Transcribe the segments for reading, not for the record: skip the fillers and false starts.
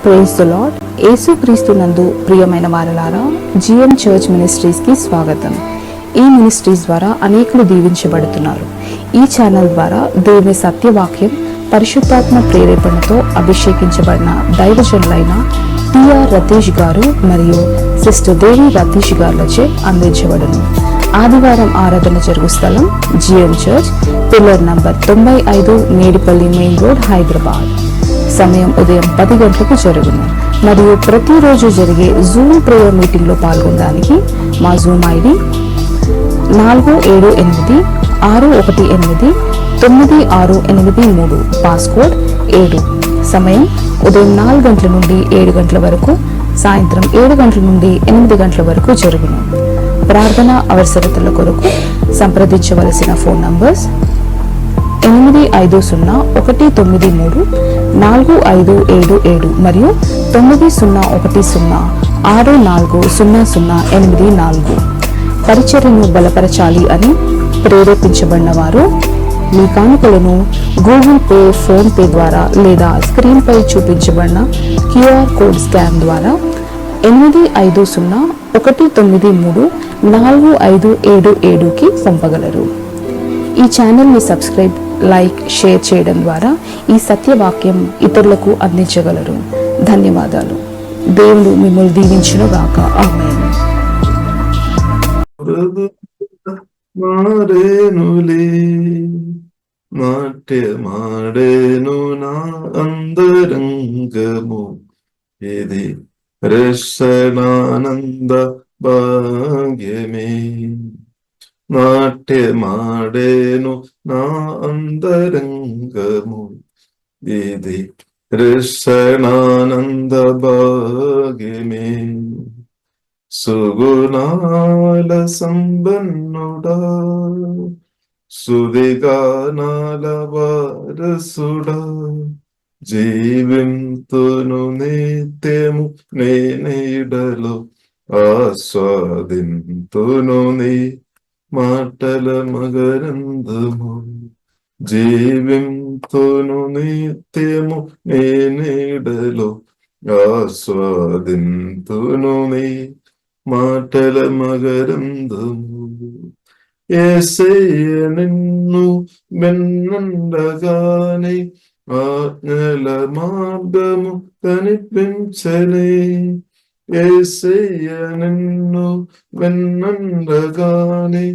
Praise the lord. యేసుక్రీస్తు నందు ప్రియమైన వారలారా, జిఎం చర్చ్ మినిస్ట్రీస్ కి స్వాగతం. ఈ మినిస్ట్రీస్ ద్వారా అనేకులు దీవించబడుతున్నారు. ఈ ఛానల్ ద్వారా దేవుని సత్యవాక్యం పరిశుద్ధాత్మ ప్రేరేపణతో అభిషేకించబడిన దైవజనులైన టిఆర్ రతీష్ గారు మరియు సిస్టర్ దేవి రతీష్ గారులచే అందించబడును. ఆదివారం ఆరాధన జరుగు స్థలం GM church, pillar number 95, Medipally main road, Hyderabad. సమయం ఉదయం 10 గంటలకు జరుగును. మరియు ప్రతిరోజు జరిగే జూమ్ ప్రేయర్ మీటింగ్ లో పాల్గొనడానికి మా జూమ్ ఐడి 4786189683, పాస్కోడ్ 7. సమయం ఉదయం 4 గంటల నుండి 7 గంటల వరకు, సాయంత్రం 7 గంటల నుండి 8 గంటల వరకు జరుగును. ప్రార్థన అవసరతల కొరకు సంప్రదించవలసిన ఫోన్ నంబర్స్ 8501934577 మరియు 9010640084. పరిచర్యను బలపరచాలి అని ప్రేరేపించబడిన వారు మీ కానుకలను గూగుల్ పే, ఫోన్ పే ద్వారా లేదా స్క్రీన్ పై చూపించబడిన క్యూఆర్ కోడ్ స్కాన్ ద్వారా 8501934577కి పంపగలరు. ఈ ఛానల్ని సబ్స్క్రైబ్, లైక్, షేర్ చేయడం ద్వారా ఈ సత్యవాక్యం ఇతరులకు అందించగలరు. ధన్యవాదాలు. దేవుడు మిమ్మల్ని దీవించును గాక. ఆమేన్. మాడేను నా అంతరంగము, ఇది రసనానంద భాగ్యమే. నాట్యమాడేను నా అంతరంగము, ఇది రసనానంద భాగ్యమే. సుగుణాల సంపన్నుడా, సుదిగానాల వారసుడా, జీవింతును నిత్యము నేనీడలో, ఆస్వాదింతును నీ మాటల మకరందము. జీవింతును నిత్యము నేనీడలో, ఆస్వాదింతును నీ మాటల మకరందము. యేసయ్య నిన్ను వెన్నండగానే ఆజ్ఞల మార్గము కనిపించలే. యేసయ్య నిన్ను వెన్నండగానే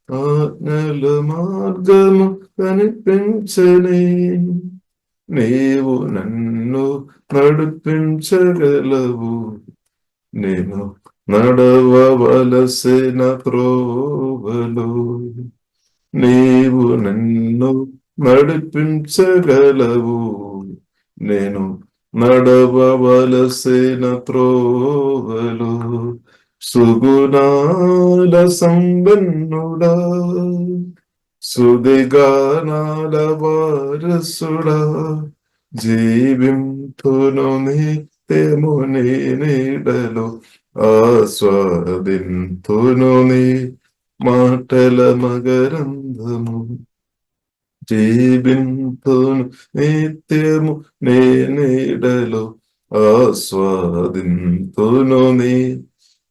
ఆజ్ఞల మార్గము కనిపించలే. నీవు నన్ను నడిపించగలవు, నేను నడవవలసిన త్రోవలో. నీవు నన్ను నడిపించగలవు, నేను నడవవలసిన త్రోవలో. సుగుణాల సంపన్నుడా, సుదిగానాల వారసుడా, జీవింతును నిత్యము నీ నీడలో, ఆస్వాదింతును నీ మాటల మకరందము. జీవింతును నిత్యము నీ నీడలో, ఆస్వాదింతును నీ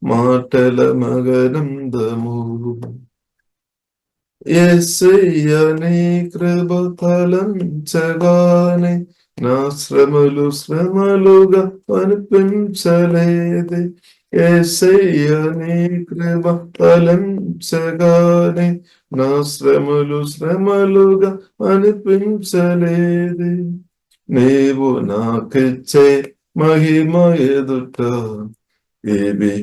మాటల మకరందము. యేసయ్య నీ కృప తలంచగానే నా శ్రమలు శ్రమలుగా అనిపించలేదే. యేసయ్య నీ కృప తలంచగానే నా శ్రమలు శ్రమలుగా అనిపించలేదే. నీవు నాకిచ్చే మహిమ ఎదుట ఇవి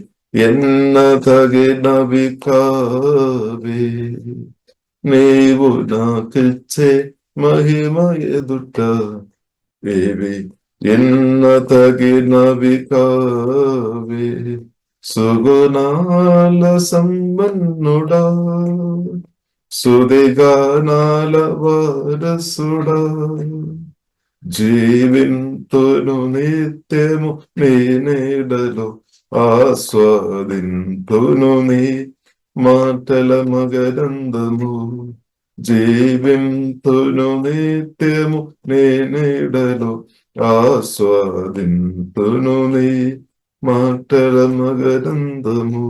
ఎన్న తగినవి కావే. నీవు నాకిచ్చే మహిమ ఎదుట ఇవి ఎన్న తగినవి కావే. సుగుణాల సంపన్నుడా, సుదిగానాల వారసుడా, జీవింతును నిత్యము నీ నీడలో, ఆస్వాదింతును నీ మాటల మకరందము. జీవింతును నిత్యము నీ నీడలో, ఆస్వాదింతును నీ మాటల మగరంధము.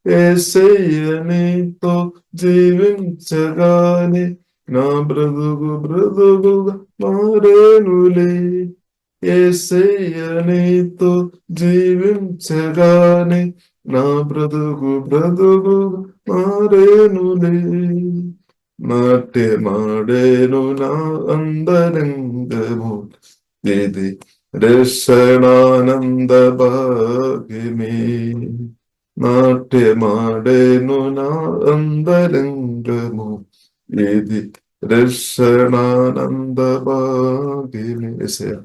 యేసయ్య నీతో జీవించగానే నా బ్రతుకుగా మారేనులే. యేసయ్య నీతో జీవించగానే నా బ్రతుకుగా మారేనులే. నాట్యమాడేను నా అందరంగము, ఇది రక్షణానంద భాగ్యమే. నాట్యమాడేను నా అందరంగము, ఇది రక్షణానంద భాగ్యమే. యేసయ్య,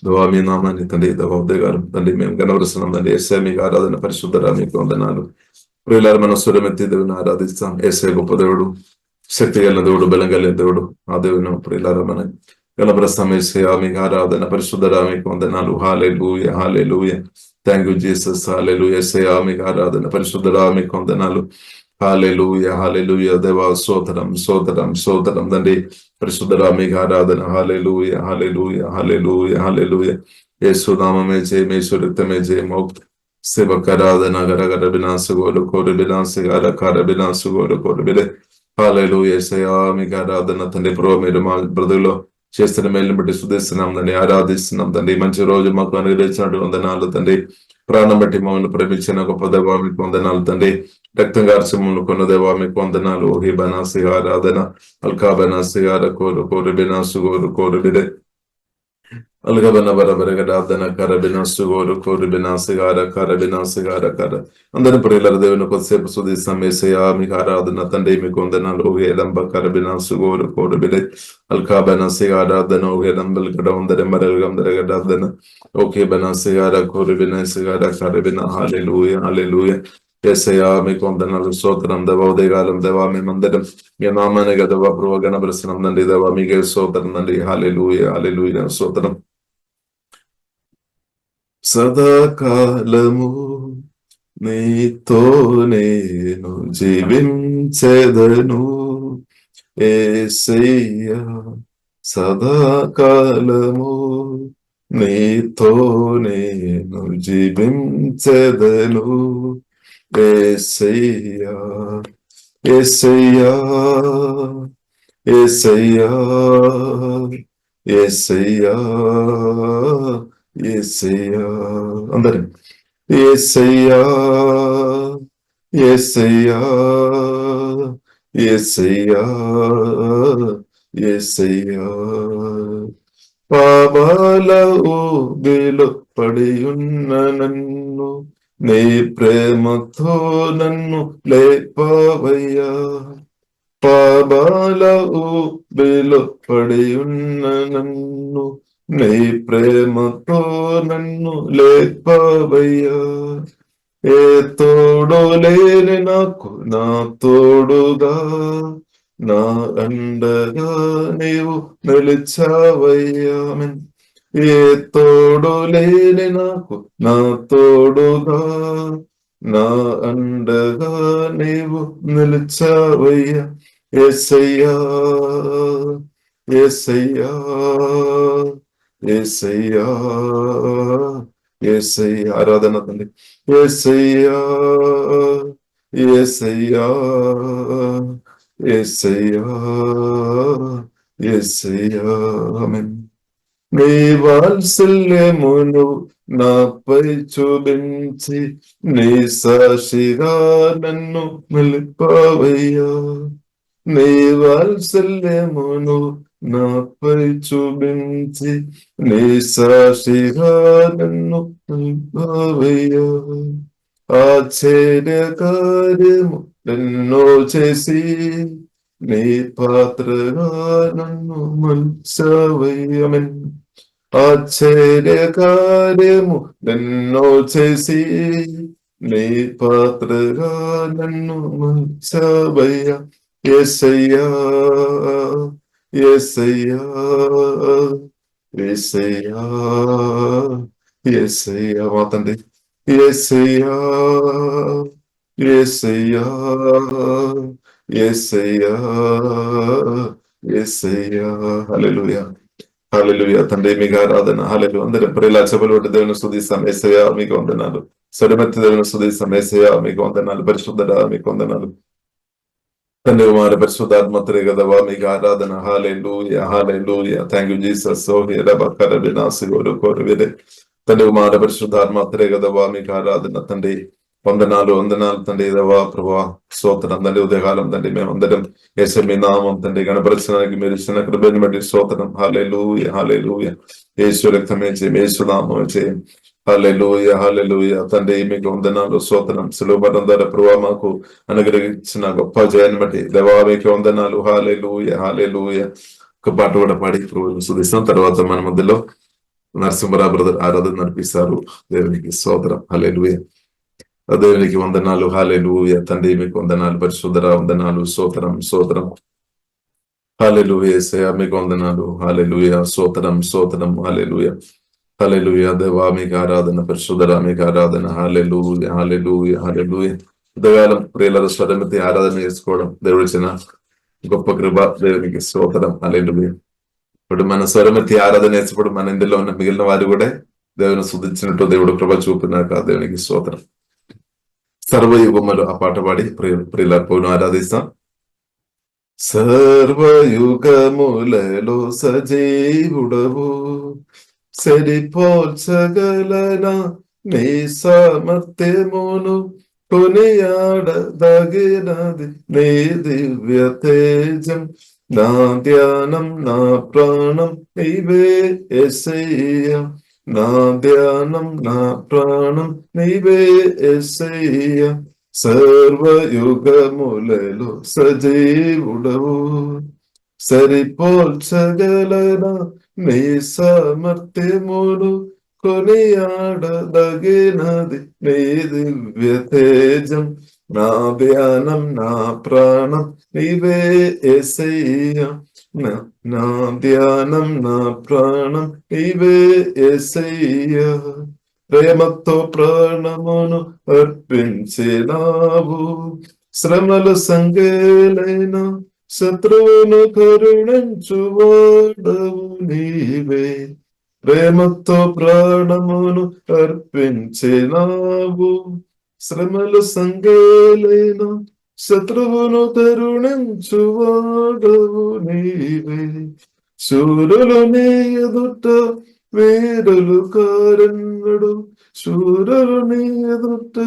దేవా మీ నామాన్ని తండ్రి, దేవా ఉదయగారం తండ్రి మేము కనవరుస్తున్నాం తండ్రి. యేసయ్య మీకు ఆరాధన, పరిశుద్ధరా మీకు వందనాలు. ప్రియులారు మన స్వరమెత్తి దేవుని ఆరాధిస్తాం. యేసయ్య గొప్ప దేవుడు, శక్తి కలిగిన దేవుడు, బలం కలిగిన దేవుడు. ఆ దేవుని ప్రియులారా మన గణపరుస్తాం. యేసయ్య మీకు ఆరాధన, పరిశుద్ధరా మీకు వందనాలు. Hallelujah, hallelujah. Thank you Jesus. Hallelujah. యేసయ్య మీకు ఆరాధన, పరిశుద్ధరా మీకు వందనాలు. హల్లెలూయా, హల్లెలూయా. దేవా స్తోత్రం, స్తోత్రం, స్తోత్రం తండ్రి. పరిశుద్ధరా మీకు ఆరాధన. హల్లెలూయా, హల్లెలూయా, హల్లెలూయా, హల్లెలూయా. యేసు నామమే జయం, యేసు రక్తమే జయం. సేవకారాధన గరగర వినాశగోలు కోరు వినాశగార కార వినాశగోలు కోరు విలే. హల్లెలూయా. యేసయ్యా మీకు ఆరాధన తండ్రి. ప్రభు మీరు మా బ్రతుకులో చేస్తున్న మేలుని బట్టి స్తుతిస్తున్నాం తండ్రి, ఆరాధిస్తున్నాం తండ్రి. మంచి రోజు మాకు అనుగ్రహించినటువంటి వందనాలు తండ్రి. ప్రాణం బట్టి మమ్మల్ని ప్రేమించిన గొప్ప దేవా మీకు వందనాలు తండ్రి. రక్తం గార్చి మమ్మల్ని కొన్న దేవా మీకు వందనాలు. ఓహి బనాసి ఆరాధన అల్కా బనాసి గార కోరు కోరు వినాశు గోరు కోరు విలే. అల్గబన బరబరగడాదన కరబినాసుగోరు కోరు బినాసిగార కరబినాసిగార కర. అందరి ప్రియుల దేవుని కొద్దిసేపు సుదీస్తాం. యేసయ్యా మీకు ఆరాధన తండ్రి, మీకు వందనాలు. ఓహేలంబ కరబినాసుగోరు కోరు బిలే అల్కా బనాసిగారాధన ఓహేలంబల్ గడ ఉందరి మరగందరగడాదన ఓకే బనాసిగార కోరు బినాసిగార కరబిన. హల్లెలూయా, హల్లెలూయా. యేసయ్యా మీకు వందనాలు, స్తోత్రం దేవా. ఉదయకాలం దేవా మేమందరం మీ నామాన్ని గదవా ప్రభు గణపరుస్తున్నాం తండ్రి. దేవా మీకే స్తోత్రం తండ్రి. హల్లెలూయా, హల్లెలూయా, స్తోత్రం. సదాకాలము నీతో నేను జీవించెదను యేసయ్యా. సదాకాలము నీతో నేను జీవించెదను యేసయ్యా. యేసయ్యా, యేసయ్యా, యేసయ్యా, యేసయ్యా. అందరి యేసయ్యా, యేసయ్యా, యేసయ్యా, యేసయ్యా. పాపాల ఊబిలో పడియున్న నన్ను నీ ప్రేమతో నన్ను లేపావయ్యా. పాపాల ఊబిలో పడియున్న నన్ను నీ ప్రేమతో నన్ను లేపావయ్యా. ఏ తోడు లేని నాకు నా తోడుగా, నా అండగా నీవు నిలిచావయ్యా. ఏ తోడు లేని నాకు నా తోడుగా, నా అండగా నీవు నిలిచావయ్యా. యేసయ్యా, యేసయ్యా, యేసయ్యా, యేసయ్యా. ఆరాధన తండ్రి. యేసయ్యా, యేసయ్యా, యేసయ్యా, యేసయ్యా. ఆమేన్. నీ వాత్సల్యమును నాపై చూపించి నీ సాక్షిగా నన్ను నిలిపావయ్యా. నీ వాత్సల్యమును నాపై చూపించి నీ సాక్షిగా నన్ను నిలిపావయ్యా. ఆశ్చర్య కార్యము ఎన్నో చేసి నీ పాత్రగా నన్ను మలిచావయ్యా. ఆశ్చర్య కార్యము ఎన్నో చేసి నీ పాత్రగా నన్ను మలిచావయ్యా. యేసయ్యా, యేసయ్యా, యేసయ్యా, యేసయ్యా. మా తండ్రి. యేసయ్యా, యేసయ్యా, యేసయ్యా, యేసయ్యా. హల్లెలూయా. హల్లెలూయా. తండ్రి మీకు ఆరాధన. హల్లెలూయా. అందరం ప్రియులారా చెప్పులు కొట్టి దేవుని స్తుతిస్తాం. యేసయ్యా మీకు వందనాలు. స్వరమెత్తి దేవుని స్తుతిస్తాం. యేసయ్యా మీకు వందనాలు. పరిశుద్ధుడా మీకు వందనాలు. తండ్రి కుమార పరిశుద్ధాత్మ త్రిగదవా మీకు ఆరాధన. Hallelujah hallelujah. Thank you Jesus. రబకర వినాసి గోరు కోరు విదే. తండ్రి కుమార పరిశుద్ధాత్మ త్రిగదవా మీకు ఆరాధన. తండ్రి వందనాలు వందనాలు తండ్రి దేవా ప్రభా స్తోత్రం తండ్రి. ఉదయకాలం తండ్రి మేమందరం యేసు మీ నామం తండ్రి గణపరచడానికి మీరు ఇచ్చిన కృపను బట్టి స్తోత్రం. హల్లెలూయా హల్లెలూయా. యేసు రక్తమే చేయం, యేసు నామమే చేయం. హల్లెలూయా హల్లెలూయా. తండ్రి మీకు వందనాలు స్తోత్రం. సులువుబరం ద్వారా ప్రభా మాకు అనుగ్రహించిన గొప్ప జయాన్ని బట్టి దేవా మీకు వందనాలు. హల్లెలూయా హల్లెలూయా. ఒక పాట కూడా పాడి ప్రభువును స్తుతిస్తాం. తర్వాత మన మధ్యలో నరసింహరావు బ్రదర్ ఆరాధన నడిపిస్తారు. దేవునికి స్తోత్రం. హల్లెలూయా. దేవునికి వందనాలు. హల్లెలూయా. తండ్రి మీకు వందనాలు. పరిశుద్ధరా వందనాలు. స్తోత్రం స్తోత్రం. హల్లెలూయా. యేసయ్యా మీకు వందనాలు. హల్లెలూయా. స్తోత్రం స్తోత్రం. హల్లెలూయా హల్లెలూయా. దేవా మీకు ఆరాధన. పరిశుద్ధరా మీకు ఆరాధన. హల్లెలూయా హల్లెలూయా హల్లెలూయా. ఉదయకాలం ప్రియుల స్వరమెత్తి ఆరాధన చేసుకోవడం దేవుడు ఇచ్చిన గొప్ప కృప. దేవునికి స్తోత్రం. హల్లెలూయా. ఇప్పుడు మన స్వరమెత్తి ఆరాధన చేసినప్పుడు మన ఇందులో ఉన్న మిగిలిన వారు కూడా దేవుని స్తుతించినట్టు దేవుడు కృప చూపినాక దేవునికి స్తోత్రం. సర్వయుగములు ఆ పాట పాడి ప్రియుల పౌను ఆరాధిస్తాం. సర్వయుగములలో సజీవుడవు సరిపోల్చగలనా నీ సామర్థ్యమును కొనియాడదగినది నీ దివ్య తేజం. నా ధ్యానం నా ప్రాణం నీవే యేసయ్యా. నా ధ్యానం నా ప్రాణం నీవే యేసయ్యా. సర్వయుగములలో సజీవుడవు సరిపోల్చగలనా నీ సామర్థ్యమును కొనియాడదగినది నీ దివ్య తేజం. నా ధ్యానం నా ప్రాణం నీవే యేసయ్యా. నా ధ్యానం నా ప్రాణం నీవే యేసయ్యా. ప్రేమతో ప్రాణమును అర్పించినావు శ్రమలు సంగేలైన శత్రువును కరుణించువాడవు నీవే. ప్రేమతో ప్రాణమును అర్పించినావు శ్రమలు సంగేలైన శత్రువును కరుణించువాడవు నీవే. శూరులు నీ ఎదుట వీరులు కారన్నడు. శూరులు నీ ఎదుట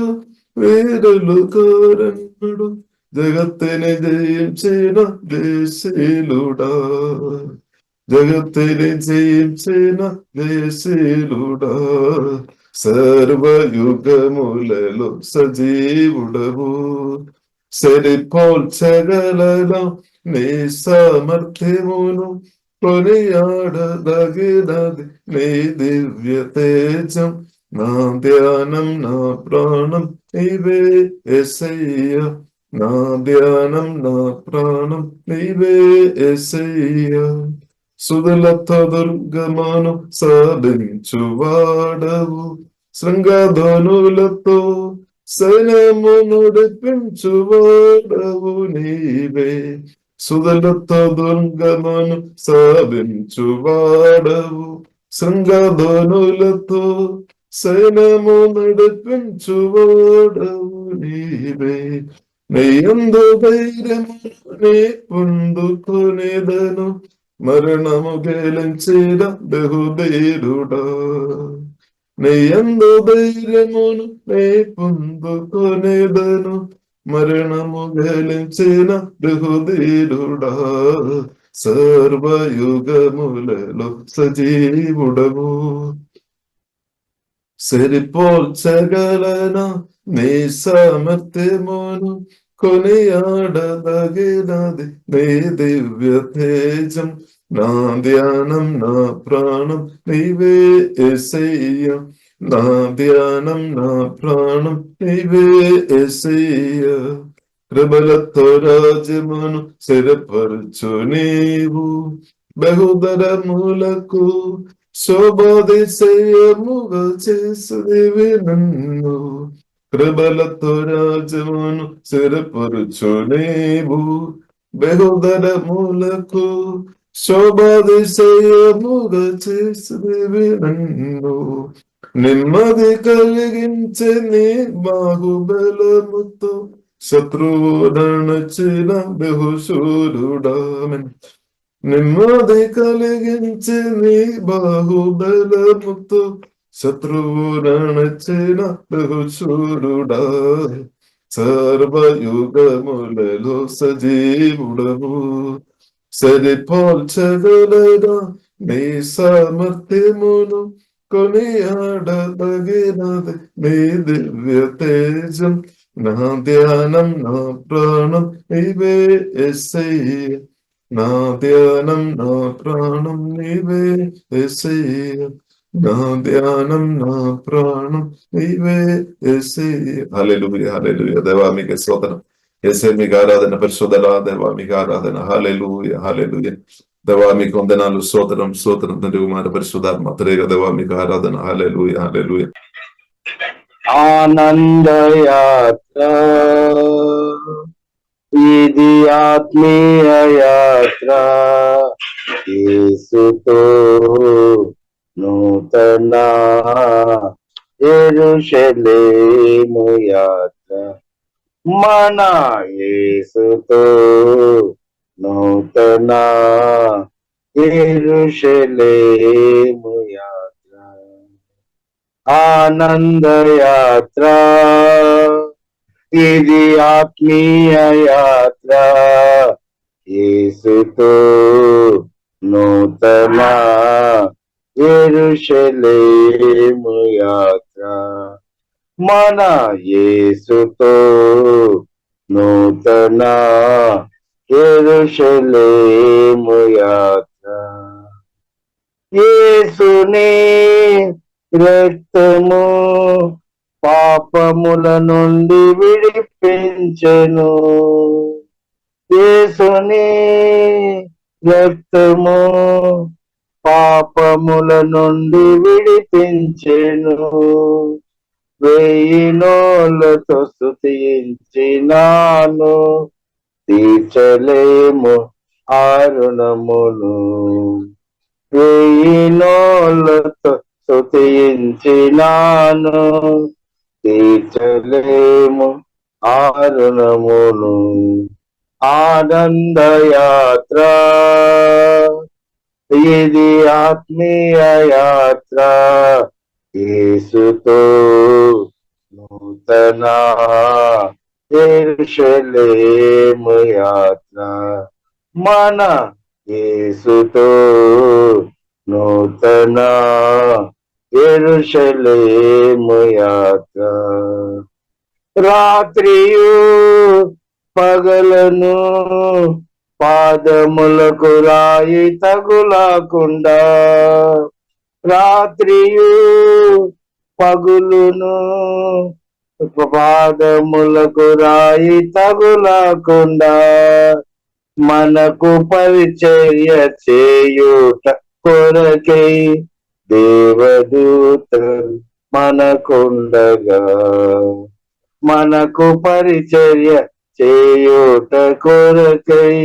వీరులు కారన్నడు. జగత్తుని జయించిన జయశీలుడా. జగత్తుని జయించిన జయశీలుడా. సర్వయుగములలో సజీవుడవు సరిపోల్చగలనా నీ సామర్థ్యమును కొనియాడదగినది నీ దివ్య తేజం. నా ధ్యానం నా ప్రాణం నీవే యేసయ్యా. నా ధ్యానం నా ప్రాణం నీవే యేసయ్యా. సుధులతో దుర్గమను సాధించువాడవు శృంగధనులతో సైన్యము నడిపించువాడవు నీవే. సుధులతో దుర్గమను సాధించువాడవు శృంగధనులతో సైన్యము నడిపించువాడవు నీవే. నీ యందు ధైర్యము నీ పొందుకొనేదను మరణము గెలించిన బహుధీరుడా. నీ యందు ధైర్యమును నీ పొందుకొనేదను మరణము గెలించిన బహుధీరుడా. సర్వయుగములలో సజీవుడవు సరిపోల్చగలనా నీ సామర్థ్యమును కొనియాడదగినది నీ దివ్య తేజం. నా ధ్యానం నా ప్రాణం నీవే యేసయ్యా. నా ధ్యానం నా ప్రాణం నీవే యేసయ్యా. కృపలతో రాజ్యమును స్థిరపరచు నీవు బహుధరములకు శోభాదిశయముగా చేసినవి నన్ను. కృపలతో రాజ్యమును స్థిరపరచు నీవు బహుధరములకు శోభాదిశయముగా చేసినవి నన్ను, నెమ్మది కలిగించే నీ బాహుబలముతో, శత్రువు నడచిన బహుశూరుడామెన్. నెమ్మది కలిగించే నీ బాహుబలముతో, శత్రువు నడచిన బహుశూరుడా. సర్వయుగములలో సజీవుడవు, సరిపోల్చగలరా నీ సామర్థ్యమును, కొనియాడదగినది నీ దివ్య తేజం. నా ధ్యానం నా ప్రాణం నీవే యేసయ్య, నా ధ్యానం నా ప్రాణం నీవే యేసయ్య, నా ధ్యానం నా ప్రాణం నీవే యేసయ్య. హల్లెలూయా హల్లెలూయా. దేవా మీకే స్తోత్రం. యేసే మీకు ఆరాధన, పరిశుద్ధుల దేవా మీకు ఆరాధన. హల్లెలూయా హల్లెలూయా. దేవా మీకు వందనాలు, స్తోత్రం స్తోత్రం. తండ్రి కుమార పరిశుద్ధాత్మ త్రేక దేవా మీకు ఆరాధన. హల్లెలూయా హల్లెలూయా. ఆనందయాత్ర ఇది ఆత్మీయ యాత్ర, యేసుతో నూతన యెరూషలేము యాత్ర. మన యేసుతో నూతన యెరూషలేము యాత్ర. ఆనందయాత్ర ఇది ఆత్మీయ యాత్ర, యేసుతో నూతన యెరూషలేము యాత్ర. మన యేసుతో నూతన యెరూషలేము యాత్ర. యేసునే రక్తము పాపముల నుండి విడిపించెను, యేసుని రక్తము పాపముల నుండి విడిపించెను. 1000 నోళ్ళతో స్తుతించినాను, తీర్చలేము ఆ రుణమును. 1000 నోళ్ళతో స్తుతించినాను, తీర్చలేము ఆ రుణమును. ఆనందయాత్ర ఇది ఆత్మీయ యాత్ర, యేసుతో నూతన యెరూషలేము యాత్ర. మన యేసుతో నూతన యెరూషలేము యాత్ర. రాత్రియు పగలను పాదములకు రాయి తగులకుండా, రాత్రియు పగులును పాదములకు రాయి తగులకుండా, మనకు పరిచర్య చేయుట కొరకై దేవదూతలు మనకుండగా, మనకు పరిచర్య చేయుట కొరకై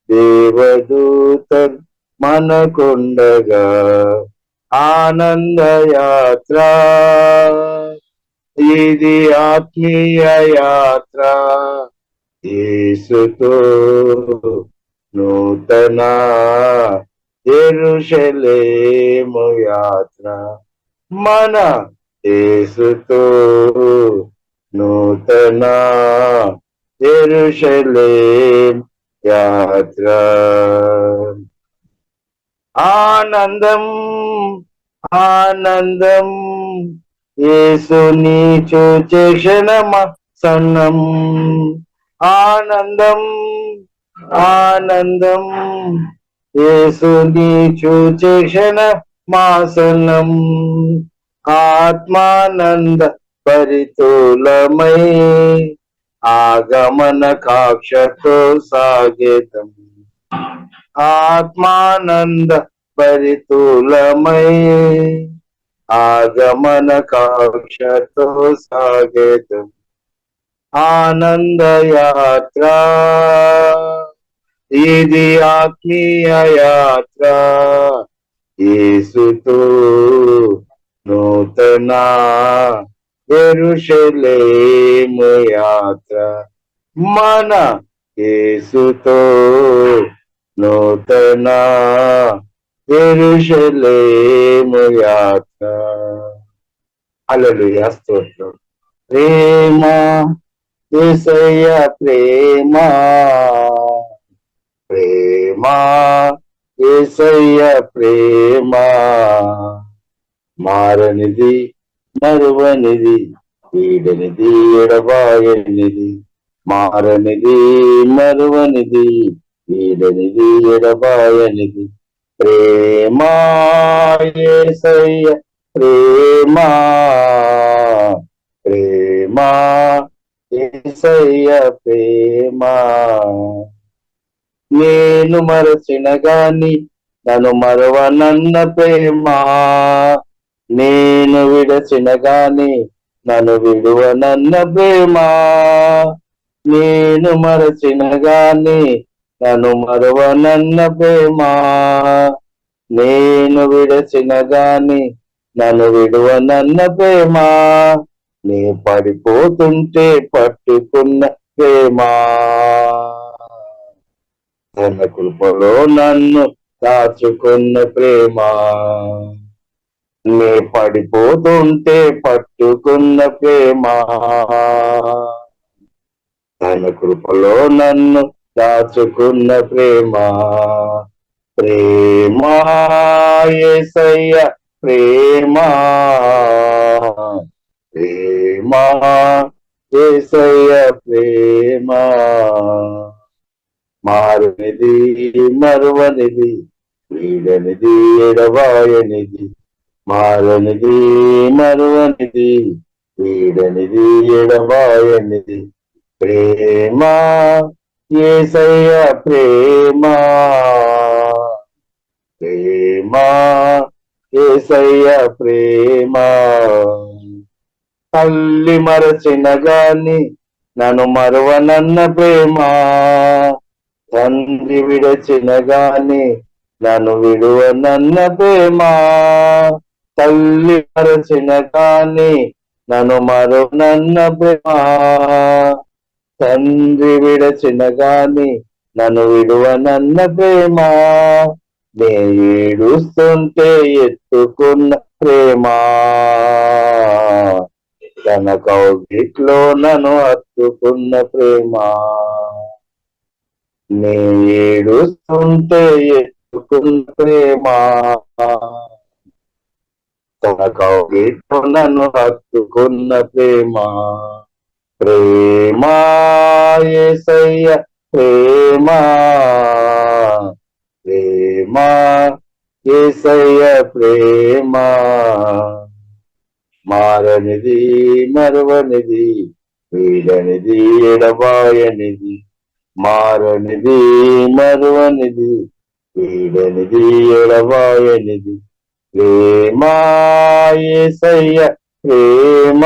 దేవదూతలు మనకుండగా. ఆనందయాత్ర ఇది ఆత్మీయ యాత్ర, యేసుతో నూతన యెరూషలేము యాత్ర. మన యేసుతో నూతన యెరూషలేము యాత్ర. ఆనందం ఆనందం యేసుని చూచే క్షణమాసన్నం, ఆనందం ఆనందం యేసుని చూచే క్షణమాసన్నం. ఆత్మానంద పరితులమై ఆగమన కాక్షతో సాగేదం, ఆత్మానంద పరితులమై ఆగమన కాక్షతో సాగేదం. ఆనందయాత్ర ఇది ఆత్మీయ యాత్ర యేసుతో నూతన యెరూషలేము యాత్ర మన యేసుతో నూతన యెరూషలేము యాత్ర. హల్లెలూయా, స్తోత్రం. ప్రేమ యేసయ్య ప్రేమ, ప్రేమ యేసయ్య ప్రేమ, మారనిది మరువనిది వీడనిది ఎడబాయనిది, మారనిది మరువనిది వీడనిది ఎడబాయనిది. ప్రేమ యేసయ్య ప్రేమ, ప్రేమ యేసయ్య ప్రేమ, నేను మరచిన గాని నన్ను మరవనన్న ప్రేమ, నేను విడచిన గాని నన్ను విడువనన్న ప్రేమ, నేను మరచిన గాని నన్ను మరవనన్న ప్రేమ, నేను విడచిన గాని నన్ను విడువనన్న ప్రేమ, నీ పడిపోతుంటే పట్టుకున్న ప్రేమ, తన కృపలో నన్ను దాచుకున్న ప్రేమ, నీ పడిపోతుంటే పట్టుకున్న ప్రేమ, తన కృపలో నన్ను దాచుకున్న ప్రేమ. ప్రేమ యేసయ్య ప్రేమ, ప్రేమ యేసయ్య ప్రేమ, మారనిది మరువనిది వీడనిది ఎడబాయనిది, మారనిది మరువనిది వీడనిది ఎడబాయనిది. ప్రేమ యేసయ్య ప్రేమ, ప్రేమ యేసయ్య ప్రేమ, తల్లి మరచిన గాని నన్ను మరువనన్న ప్రేమ, తండ్రి విడచిన గాని నన్ను విడువనన్న ప్రేమ, తల్లి మరచిన గాని నన్ను మరువనన్న ప్రేమ, తండ్రి విడచిన గాని నన్ను విడువనన్న ప్రేమ, నే ఏడుస్తుంటే ఎత్తుకున్న ప్రేమ, తన కౌగిట్లో నన్ను హత్తుకున్న ప్రేమ, నే ఏడుస్తుంటే ఎత్తుకున్న ప్రేమ, తన కౌగిట్లో నన్ను హత్తుకున్న ప్రేమ. ప్రేమ యేసయ్య ప్రేమ, ప్రేమ యేసయ్య ప్రేమ, మారనిది మరువనిది వీడనిది ఎడబాయనిది, మారనిది మరువనిది వీడనిది ఎడబాయనిది. ప్రేమ యేసయ్య ప్రేమ,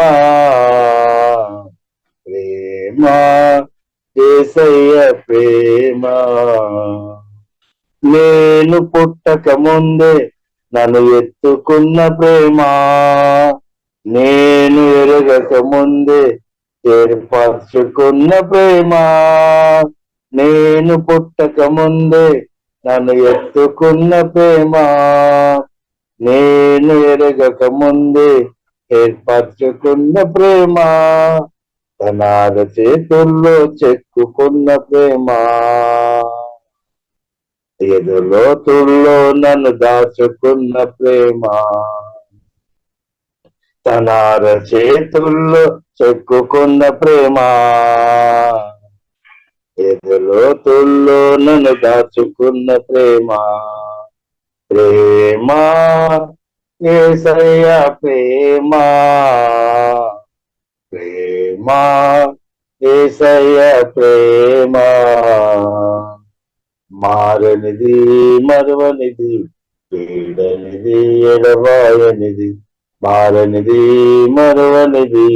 ప్రేమ యేసయ్య ప్రేమ, నేను పుట్టక ముందే నన్ను ఎత్తుకున్న ప్రేమ, నేను ఎరగక ముందే ఏర్పరచుకున్న ప్రేమ, నేను పుట్టక ముందే నన్ను ఎత్తుకున్న ప్రేమ, నేను ఎరగక ముందే ఏర్పరచుకున్న ప్రేమ, తన చేతుల్లో చెక్కుకున్న ప్రేమ, ఎదులోతుల్లో నన్ను దాచుకున్న ప్రేమ, తన చేతుల్లో చెక్కుకున్న ప్రేమ, ఎదులోతుల్లో నన్ను దాచుకున్న ప్రేమ. ప్రేమ యేసయ్య ప్రేమ, ప్రేమ యేసయ్య ప్రేమ, మారనిది మరువనిది వీడనిది ఎడబాయనిది, మారనిది మరువనిది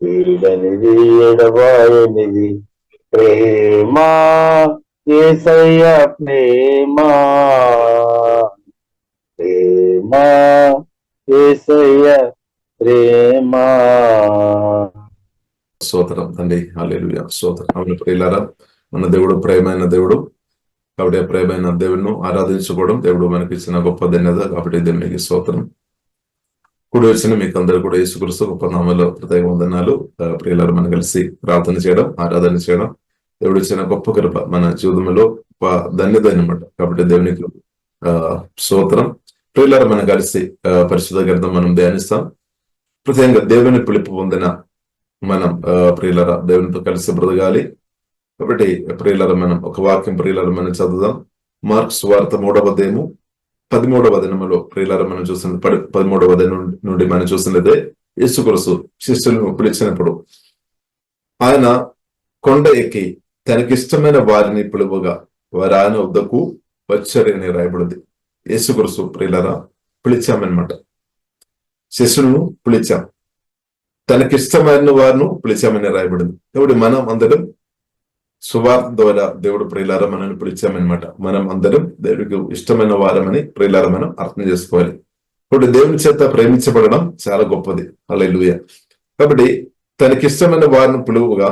వీడనిది ఎడబాయనిది. ప్రేమ యేసయ్య ప్రేమ ప్రేమ యేసయ్య ప్రేమ. స్తోత్రం తండ్రి, హల్లెలూయా, స్తోత్రం. అవును ప్రియులారా, మన దేవుడు ప్రేమైన దేవుడు. కాబట్టి ఆ ప్రేమైన దేవుడిని ఆరాధించుకోవడం దేవుడు మనకి ఇచ్చిన గొప్ప ధన్యత. కాబట్టి దేవునికి స్తోత్రం. కూడి వచ్చిన మీకు అందరూ కూడా యేసుక్రీస్తు గొప్ప నామములో ప్రత్యేక వందనాలు. ప్రియులారా, మనం కలిసి ప్రార్థన చేయడం, ఆరాధన చేయడం దేవుడు ఇచ్చిన గొప్ప కృప మన జీవితంలో గొప్ప ధన్యత అన్నమాట. కాబట్టి దేవునికి స్తోత్రం. ప్రియులారా, మనం కలిసి పరిశుద్ధ గ్రంథం మనం ధ్యానిస్తాం. ప్రత్యేకంగా దేవుని పిలుపు పొందిన మనం ప్రియులారా దేవునితో కలిసి బ్రతకాలి. కాబట్టి ప్రియులారా, మనం ఒక వాక్యం ప్రియులారా మనం చదువుదాం. మార్క్స్ వార్త 3వ అధ్యాయము 13వ వచనములో ప్రియులారా మనం చూసిన 13వ వచనం నుండి మనం చూసినదే యేసుక్రీస్తు శిష్యులను పిలిచినప్పుడు ఆయన కొండ ఎక్కి తనకిష్టమైన వారిని పిలువగా వారు ఆయన వద్దకు వచ్చారని రాయబడింది. యేసుక్రీస్తు ప్రియులారా పిలిచామన్నమాట. శిష్యులను పిలిచాం, తనకిష్టమైన వారిని పిలిచామని రాయబడింది. కాబట్టి మనం అందరం సువార్త ద్వారా దేవుడు ప్రియులారా మనల్ని పిలిచామన్నమాట. మనం అందరం దేవుడికి ఇష్టమైన వారమని ప్రియులారా మనం అర్థం చేసుకోవాలి. కాబట్టి దేవుని చేత ప్రేమించబడడం చాలా గొప్పది. హల్లెలూయా. కాబట్టి తనకిష్టమైన వారిని పిలువగా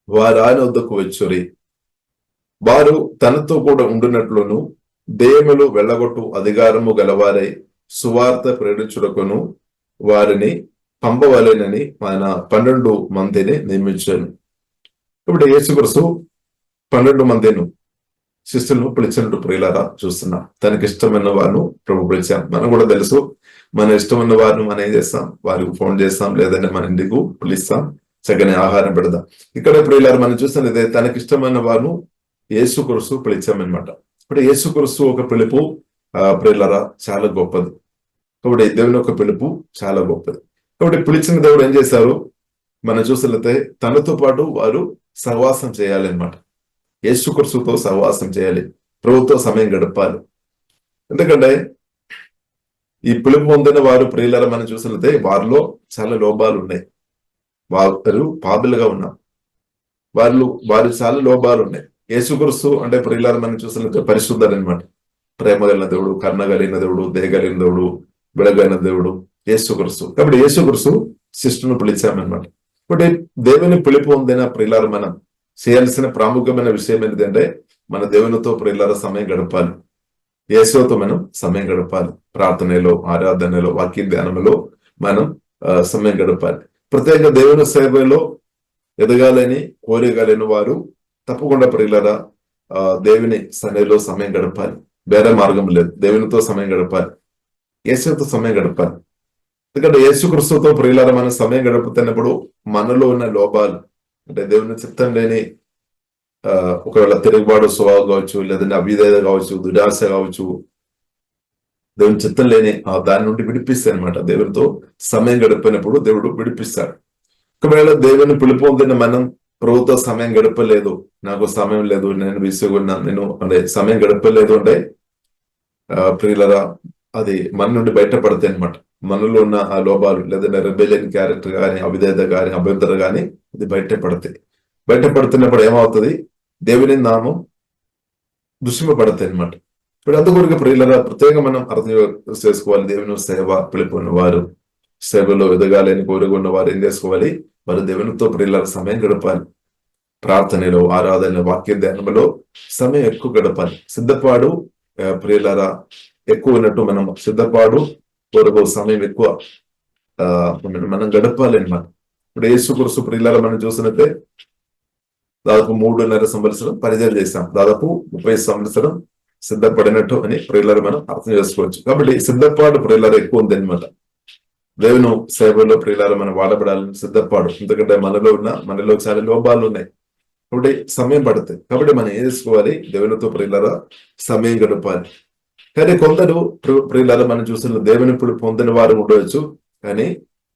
వారు ఆయన వద్దకు వచ్చురి. వారు తనతో కూడా ఉండునట్లును దెయ్యములు వెళ్ళగొట్టు అధికారము గలవారై సువార్త ప్రేరించుటకును వారిని పంపవలెనని ఆయన 12 మందిని నియమించాను. ఇప్పుడు యేసుక్రీస్తు 12 మందిని శిష్యులను పిలిచినట్టు ప్రియులారా చూస్తున్నాం. తనకి ఇష్టమైన వారిని ప్రభు పిలిచాం. మనం కూడా తెలుసు, మన ఇష్టమైన వారిని మనం ఏం చేస్తాం, వారికి ఫోన్ చేస్తాం, లేదంటే మన ఇంటికి పిలుస్తాం, చక్కని ఆహారం పెడదాం. ఇక్కడ ప్రియులారా మనం చూస్తున్నదే తనకి ఇష్టమైన వారిని యేసుక్రీస్తు పిలిచామన్నమాట. ఇప్పుడు యేసుక్రీస్తు ఒక పిలుపు ప్రియులారా చాలా గొప్పది. కాబట్టి దేవుని ఒక పిలుపు చాలా గొప్పది. కాబట్టి పిలిచిన దేవుడు ఏం చేశారు మనం చూసినట్లయితే తనతో పాటు వారు సహవాసం చేయాలి అన్నమాట. యేసుక్రీస్తుతో సహవాసం చేయాలి, ప్రభుతో సమయం గడపాలి. ఎందుకంటే ఈ పిలుపు పొందిన వారు ప్రియులారా మనం చూసినట్లయితే వారిలో చాలా లోపాలు ఉన్నాయి. వారు పాపులుగా ఉన్నారు, వారు చాలా లోపాలు ఉన్నాయి. యేసుక్రీస్తు అంటే ప్రియులారా మనం చూసినట్లయితే పరిశుద్ధుడు అన్నమాట. ప్రేమ కలిగిన దేవుడు, కరుణ కలిగిన దేవుడు, దయ కలిగిన దేవుడు, వెలుగైన దేవుడు యేసుక్రీస్తు. కాబట్టి యేసుక్రీస్తు శిష్యులను పిలిచామన్నమాట. కాబట్టి దేవుని పిలుపు పొందిన ప్రియులారా మనం చేయాల్సిన ప్రాముఖ్యమైన విషయం ఏంటంటే మన దేవునితో ప్రియులారా సమయం గడపాలి. యేసుతో మనం సమయం గడపాలి. ప్రార్థనలో, ఆరాధనలో, వాక్య ధ్యానంలో మనం సమయం గడపాలి. ప్రత్యేక దేవుని సేవలో ఎదగాలని కోరగలిగిన వారు తప్పకుండా ప్రియులారా దేవుని సన్నిధిలో సమయం గడపాలి. వేరే మార్గం లేదు. దేవునితో సమయం గడపాలి, యేసుతో సమయం గడపాలి. ఎందుకంటే యేసుక్రీస్తుతో ప్రియులారా మనం సమయం గడుపుతున్నప్పుడు మనలో ఉన్న లోపాలు అంటే దేవుని చిత్తం లేని ఒకవేళ తిరుగుబాటు స్వభావం కావచ్చు, లేదంటే అవిధేయత కావచ్చు, దురాశ కావచ్చు, దేవుని చిత్తం లేని దాని నుండి విడిపిస్తాయి అనమాట. దేవునితో సమయం గడిపినప్పుడు దేవుడు విడిపిస్తాడు. ఒకవేళ దేవుని పిలుపు పొందిన మనం ప్రభుత్వ సమయం గడపలేదు, నాకు సమయం లేదు, నేను విసుగున్నా, నేను అంటే సమయం గడపలేదు అంటే ప్రియులరా అది మన నుండి బయటపడతాయి అనమాట. మనలో ఉన్న ఆ లోపాలు లేదంటే రెబెలియన్ క్యారెక్టర్ కానీ, అవిధేయత కానీ, అభ్యంతరం కానీ అది బయటపడతాయి. బయటపడుతున్నప్పుడు ఏమవుతుంది, దేవుని నామం దృశ్యపడతాయి అనమాట. ఇప్పుడు అందుకొరకు ప్రియులరా ప్రత్యేకంగా మనం అర్థం చేసుకోవాలి. దేవుని సేవ పిలుపున్న వారు, సేవలో ఎదగాలని కోరుకున్న వారు ఏం చేసుకోవాలి, వారు దేవునితో ప్రియులరా సమయం గడపాలి. ప్రార్థనలో, ఆరాధనలో, వాక్య ధ్యానంలో సమయం ఎక్కువ గడపాలి. సిద్ధపాడు ప్రియులరా ఎక్కువ ఉన్నట్టు మనం సిద్ధపాడు కొరకు సమయం ఎక్కువ మనం గడపాలి అన్నమాట. ఇప్పుడు యేసుక్రీస్తు ప్రియులరా మనం చూసినట్టే దాదాపు 3.5 సంవత్సరం పరిచయం చేశాం, దాదాపు 30 సంవత్సరం సిద్ధపడినట్టు అని ప్రియులరా మనం అర్థం చేసుకోవచ్చు. కాబట్టి సిద్ధపాటు ప్రియులరా ఎక్కువ ఉంది అనమాట. దేవుని సేవలో ప్రియులరా మనం వాడబడాలని సిద్ధపాడు. ఎందుకంటే మనలో చాలా లోపాలు ఉన్నాయి. కాబట్టి సమయం పడుతుంది. కాబట్టి మనం ఏం చేసుకోవాలి, దేవునితో ప్రియులరా సమయం గడపాలి. కానీ కొందరు ప్రియులరా మనం చూసిన దేవుని ఇప్పుడు పొందిన వారు ఉండవచ్చు, కానీ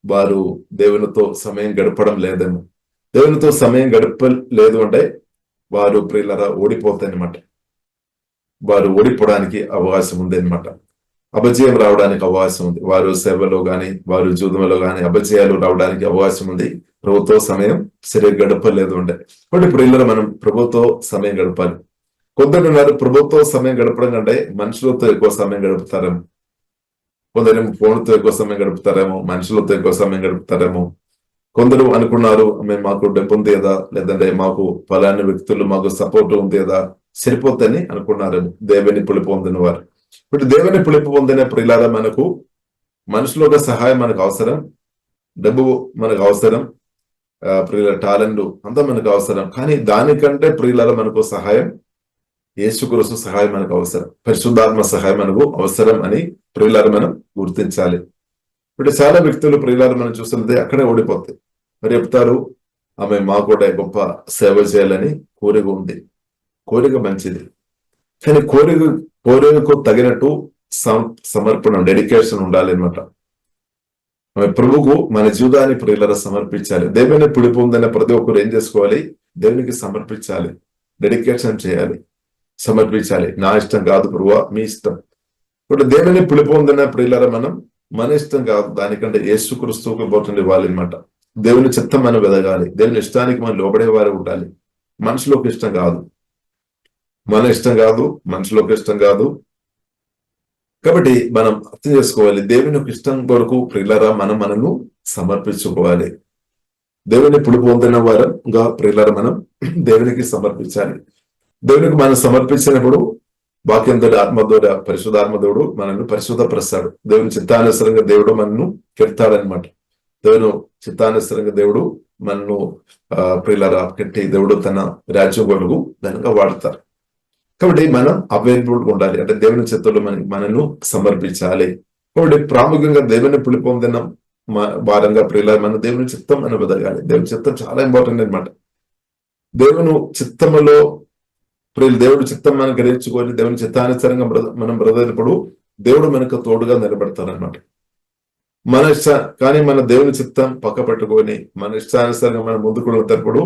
వారు దేవునితో సమయం గడపడం లేదేమో. దేవునితో సమయం గడపలేదు అంటే వారు ప్రియులరా ఓడిపోతాయి అనమాట. వారు ఓడిపోవడానికి అవకాశం ఉంది అనమాట. అపజయం రావడానికి అవకాశం ఉంది. వారు సేవలో గాని, వారు జీవితంలో గాని అపజయాలు రావడానికి అవకాశం ఉంది. ప్రభుత్వ సమయం సరిగ్గా గడపలేదు అంటే. కాబట్టి ప్రియులరా మనం ప్రభుత్వ సమయం గడపాలి. కొందరు ఉన్నారు ప్రభుత్వ సమయం గడపడం కంటే మనుషులతో ఎక్కువ సమయం గడుపుతారేమో. కొందరేమో ఫోన్తో ఎక్కువ సమయం గడుపుతారేమో, మనుషులతో ఎక్కువ సమయం గడుపుతారేమో. కొందరు అనుకున్నారు మేము మాకు డబ్బు ఉంది కదా, లేదంటే మాకు ఫలాని వ్యక్తులు మాకు సపోర్ట్ ఉంది కదా, సరిపోద్దని అనుకున్నారేమో దేవుని పిలుపు పొందిన వారు. ఇప్పుడు దేవుని పిలుపు పొందిన ప్రియులారా, మనకు మనుషుల సహాయం మనకు అవసరం, డబ్బు మనకు అవసరం, ప్రియుల టాలెంట్ అంతా మనకు అవసరం. కానీ దానికంటే ప్రియులారా మనకు సహాయం, యేసుక్రీస్తు సహాయం మనకు అవసరం, పరిశుద్ధాత్మ సహాయం మనకు అవసరం అని ప్రియులారా మనం గుర్తించాలి. ఇప్పుడు చాలా వ్యక్తులు ప్రియులారా మనం చూస్తుంటే అక్కడే ఓడిపోతాయి. మరి చెప్తారు ఆమె మా కూడా గొప్ప సేవ చేయాలని కోరిక ఉంది. కోరిక మంచిది, కానీ కోరికకు తగినట్టు సమర్పణ, డెడికేషన్ ఉండాలి అనమాట. ప్రభువుకు మన జీవితాన్ని ప్రియులారా సమర్పించాలి. దేవుని పిలుపు ఉందనే ప్రతి ఒక్కరు ఏం చేసుకోవాలి? దేవునికి సమర్పించాలి, డెడికేషన్ చేయాలి, సమర్పించాలి. నా ఇష్టం కాదు ప్రభువా, మీ ఇష్టం. ఇప్పుడు దేవుని పిలుపు ఉందనే ప్రియులారా మనం మన ఇష్టం కాదు, దానికంటే యేసుక్రీస్తుకు ఇంపార్టెంట్ ఇవ్వాలి అనమాట. దేవుని చిత్తం మనం వెదగాలి, దేవుని ఇష్టానికి మనం లోబడేవారు ఉండాలి. మనుషులకు ఇష్టం కాదు, మన ఇష్టం కాదు, మనుషులకు ఇష్టం కాదు. కాబట్టి మనం అర్థం చేసుకోవాలి, దేవుని ఇష్టం కొరకు ప్రియులారా మనను సమర్పించుకోవాలి. దేవుని పిలుపు పొందిన వారంగా ప్రియులారా మనం దేవునికి సమర్పించాలి. దేవునికి మనం సమర్పించినప్పుడు వాక్యం ద్వారా, ఆత్మ ద్వారా, పరిశుద్ధాత్మ దేవుడు మనల్ని పరిశుద్ధపరుస్తాడు. దేవుని చిత్తానుసరంగా దేవుడు మనను కెడతాడనమాట. దేవుని చిత్తానుసరంగా దేవుడు మనను ప్రియులారా కట్టి దేవుడు తన రాజ్యం కొరకు ధనంగా వాడతారు. కాబట్టి మనం అవైలబుల్గా ఉండాలి, అంటే దేవుని చిత్తంలో మనను సమర్పించాలి. కాబట్టి ప్రాముఖ్యంగా దేవుని పిలుపు పొందిన వారంగా ప్రియులారా మన దేవుని చిత్తం మనం వెదగాలి. దేవుని చిత్తం చాలా ఇంపార్టెంట్ అనమాట. దేవుని చిత్తములో దేవుడి చిత్తం మనం గ్రహించుకొని దేవుని చిత్తానుసారంగా మనం బ్రదర్ప్పుడు దేవుడు మనకు తోడుగా నిలబడతారనమాట. కానీ మన దేవుని చిత్తం పక్క పెట్టుకొని మన ఇష్టానుసారంగా మనం ముందుకు వెళ్తేప్పుడు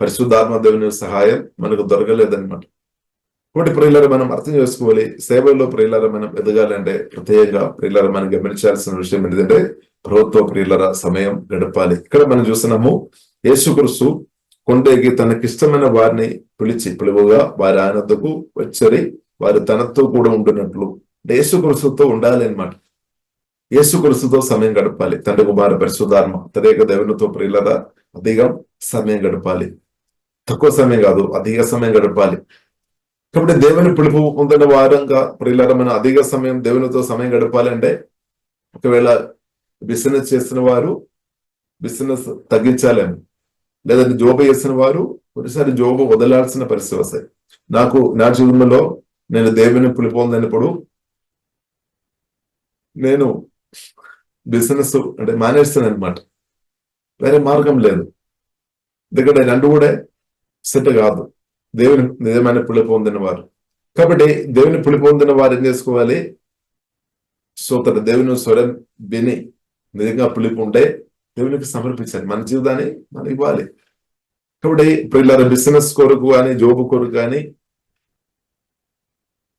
పరిశుద్ధాత్మ దేవుని సహాయం మనకు దొరకలేదన్నమాట. కాబట్టి ప్రియులారా మనం అర్థం చేసుకోవాలి, సేవల్లో ప్రియులారా మనం ఎదగాలంటే ప్రత్యేకంగా ప్రియులారా మనం గమనించాల్సిన విషయం ఏంటంటే ప్రభుత్వ ప్రియులారా సమయం గడపాలి. ఇక్కడ మనం చూస్తున్నాము, యేసుక్రీస్తు కొండకి తనకిష్టమైన వారిని పిలువగా వారి ఆయన వద్దకు వచ్చి వారు తనతో కూడా ఉంటున్నట్లు యేసుక్రీస్తుతో ఉండాలి అనమాట. యేసుక్రీస్తుతో సమయం గడపాలి. తండ్రి కుమార పరిశుద్ధాత్మ త్రియేక దేవునితో ప్రియులారా అధిక సమయం గడపాలి. తక్కువ సమయం కాదు, అధిక సమయం గడపాలి. కాబట్టి దేవుని పిలుపు పొందిన వారంగా ప్రియులారా మనం అధిక సమయం దేవునితో సమయం గడపాలి. అంటే ఒకవేళ బిజినెస్ చేస్తున్న వారు బిజినెస్ తగ్గించాలేమో, లేదంటే జోబు చేసిన వారు ఒకసారి జోబు వదలాల్సిన పరిస్థితి వస్తాయి. నా జీవితంలో నేను దేవుని పిలుపు పొందినప్పుడు నేను బిజినెస్ అంటే మానేస్తాను అనమాట. వేరే మార్గం లేదు, ఎందుకంటే రెండు కూడా సెట్ కాదు. దేవుని నిజమైన పిలుపు పొందిన వారు కాబట్టి దేవుని పిలుపు పొందిన వారు ఏం చేసుకోవాలి? స్తోత్రం, దేవుని స్వరం విని నిజంగా పిలుపు ఉంటే దేవునికి సమర్పించాలి, మన జీవితాన్ని మనం ఇవ్వాలి. కాబట్టి పిల్లల బిజినెస్ కొరకు కానీ జోబు కొరకు కానీ